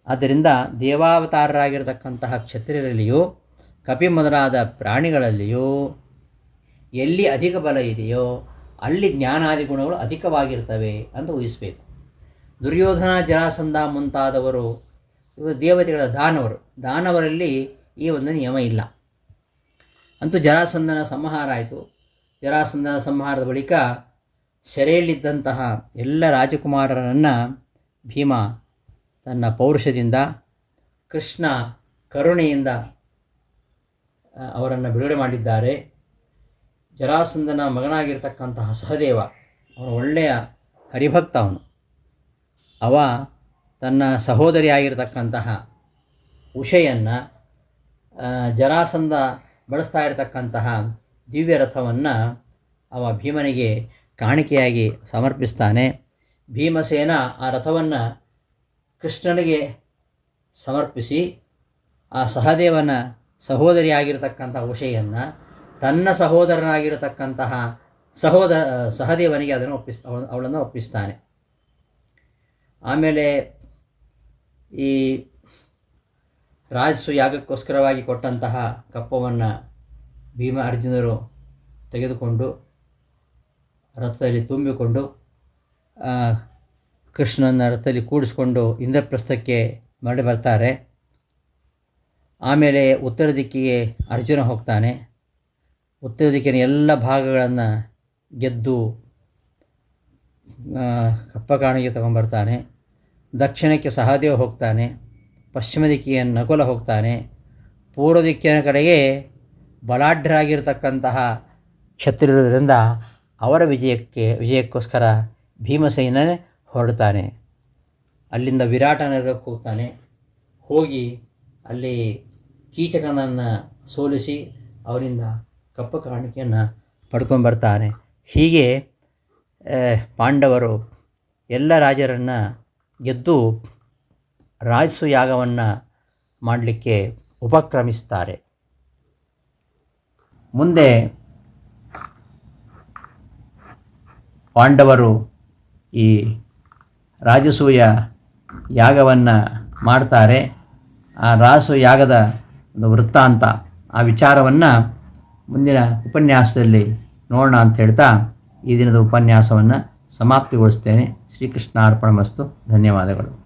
S1: ಆದ್ದರಿಂದ ದೇವಾವತಾರರಾಗಿರ್ತಕ್ಕಂತಹ ಕ್ಷತ್ರಿಯರಲ್ಲಿಯೂ ಕಪಿ ಮೊದಲಾದ ಪ್ರಾಣಿಗಳಲ್ಲಿಯೂ ಎಲ್ಲಿ ಅಧಿಕ ಬಲ ಇದೆಯೋ ಅಲ್ಲಿ ಜ್ಞಾನಾದಿ ಗುಣಗಳು ಅಧಿಕವಾಗಿರ್ತವೆ ಅಂತ ಊಹಿಸಬೇಕು. ದುರ್ಯೋಧನ ಜರಾಸಂಧ ಮುಂತಾದವರು ಇವರು ದೇವತೆಗಳ ದಾನವರಲ್ಲಿ ಈ ಒಂದು ನಿಯಮ ಇಲ್ಲ. ಅಂತೂ ಜರಾಸಂಧನ ಸಂಹಾರ ಆಯಿತು. ಜರಾಸಂಧನ ಸಂಹಾರದ ಬಳಿಕ ಸೆರೆಯಲ್ಲಿದ್ದಂತಹ ಎಲ್ಲ ರಾಜಕುಮಾರರನ್ನು ಭೀಮ ತನ್ನ ಪೌರುಷದಿಂದ, ಕೃಷ್ಣ ಕರುಣೆಯಿಂದ ಅವರನ್ನು ಬಿಡುಗಡೆ ಮಾಡಿದ್ದಾರೆ. ಜರಾಸಂಧನ ಮಗನಾಗಿರ್ತಕ್ಕಂತಹ ಸಹದೇವ ಅವನು ಒಳ್ಳೆಯ ಹರಿಭಕ್ತ. ಅವ ತನ್ನ ಸಹೋದರಿಯಾಗಿರ್ತಕ್ಕಂತಹ ಉಷೆಯನ್ನು ಜರಾಸಂಧ ಬಳಸ್ತಾ ಇರತಕ್ಕಂತಹ ದಿವ್ಯ ರಥವನ್ನು ಅವ ಭೀಮನಿಗೆ ಕಾಣಿಕೆಯಾಗಿ ಸಮರ್ಪಿಸ್ತಾನೆ. ಭೀಮಸೇನ ಆ ರಥವನ್ನು ಕೃಷ್ಣನಿಗೆ ಸಮರ್ಪಿಸಿ ಆ ಸಹದೇವನ ಸಹೋದರಿಯಾಗಿರ್ತಕ್ಕಂಥ ಉಷೆಯನ್ನು ತನ್ನ ಸಹೋದರನಾಗಿರತಕ್ಕಂತಹ ಸಹದೇವನಿಗೆ ಅವಳನ್ನು ಒಪ್ಪಿಸ್ತಾನೆ. ಆಮೇಲೆ ಈ ರಾಜಸು ಯಾಗಕ್ಕೋಸ್ಕರವಾಗಿ ಕೊಟ್ಟಂತಹ ಕಪ್ಪವನ್ನು ಭೀಮ ಅರ್ಜುನರು ತೆಗೆದುಕೊಂಡು ರಥದಲ್ಲಿ ತುಂಬಿಕೊಂಡು ಕೃಷ್ಣನ ರಥದಲ್ಲಿ ಕೂಡಿಸ್ಕೊಂಡು ಇಂದ್ರಪ್ರಸ್ಥಕ್ಕೆ ಮರಳಿ ಬರ್ತಾರೆ. ಆಮೇಲೆ ಉತ್ತರ ದಿಕ್ಕಿಗೆ ಅರ್ಜುನ ಹೋಗ್ತಾನೆ. ಉತ್ತರ ದಿಕ್ಕಿನ ಎಲ್ಲ ಭಾಗಗಳನ್ನು ಗೆದ್ದು ಕಪ್ಪ ಕಾಣಿಗೆ ತಗೊಂಡ್ಬರ್ತಾನೆ. ದಕ್ಷಿಣಕ್ಕೆ ಸಹದೇವ ಹೋಗ್ತಾನೆ. ಪಶ್ಚಿಮ ದಿಕ್ಕಿಗೆ ನಕುಲ ಹೋಗ್ತಾನೆ. ಪೂರ್ವ ದಿಕ್ಕಿನ ಕಡೆಗೆ ಬಲಾಢ್ಯರಾಗಿರ್ತಕ್ಕಂತಹ ಕ್ಷತ್ರಿಯರಿಂದ ಅವರ ವಿಜಯಕ್ಕೋಸ್ಕರ ಭೀಮಸೇನನೇ ಹೊರಡ್ತಾನೆ. ಅಲ್ಲಿಂದ ವಿರಾಟನಗರಕ್ಕೆ ಹೋಗ್ತಾನೆ. ಹೋಗಿ ಅಲ್ಲಿ ಕೀಚಕನನ್ನು ಸೋಲಿಸಿ ಅವರಿಂದ ಕಪ್ಪ ಕಾಣಿಕೆಯನ್ನು ಪಡ್ಕೊಂಡ್ಬರ್ತಾನೆ. ಹೀಗೆ ಪಾಂಡವರು ಎಲ್ಲ ರಾಜರನ್ನು ಗೆದ್ದು ರಾಜಸು ಯಾಗವನ್ನು ಮಾಡಲಿಕ್ಕೆ ಉಪಕ್ರಮಿಸ್ತಾರೆ. ಮುಂದೆ ಪಾಂಡವರು ಈ ರಾಜಸೂಯ ಯಾಗವನ್ನು ಮಾಡ್ತಾರೆ. ಆ ರಾಜಸೂಯ ಯಾಗದ ಒಂದು ವೃತ್ತಾಂತ, ಆ ವಿಚಾರವನ್ನು ಮುಂದಿನ ಉಪನ್ಯಾಸದಲ್ಲಿ ನೋಡೋಣ ಅಂತ ಹೇಳ್ತಾ ಈ ದಿನದ ಉಪನ್ಯಾಸವನ್ನು ಸಮಾಪ್ತಿಗೊಳಿಸ್ತೇನೆ. ಶ್ರೀಕೃಷ್ಣಾರ್ಪಣಮಸ್ತು. ಧನ್ಯವಾದಗಳು.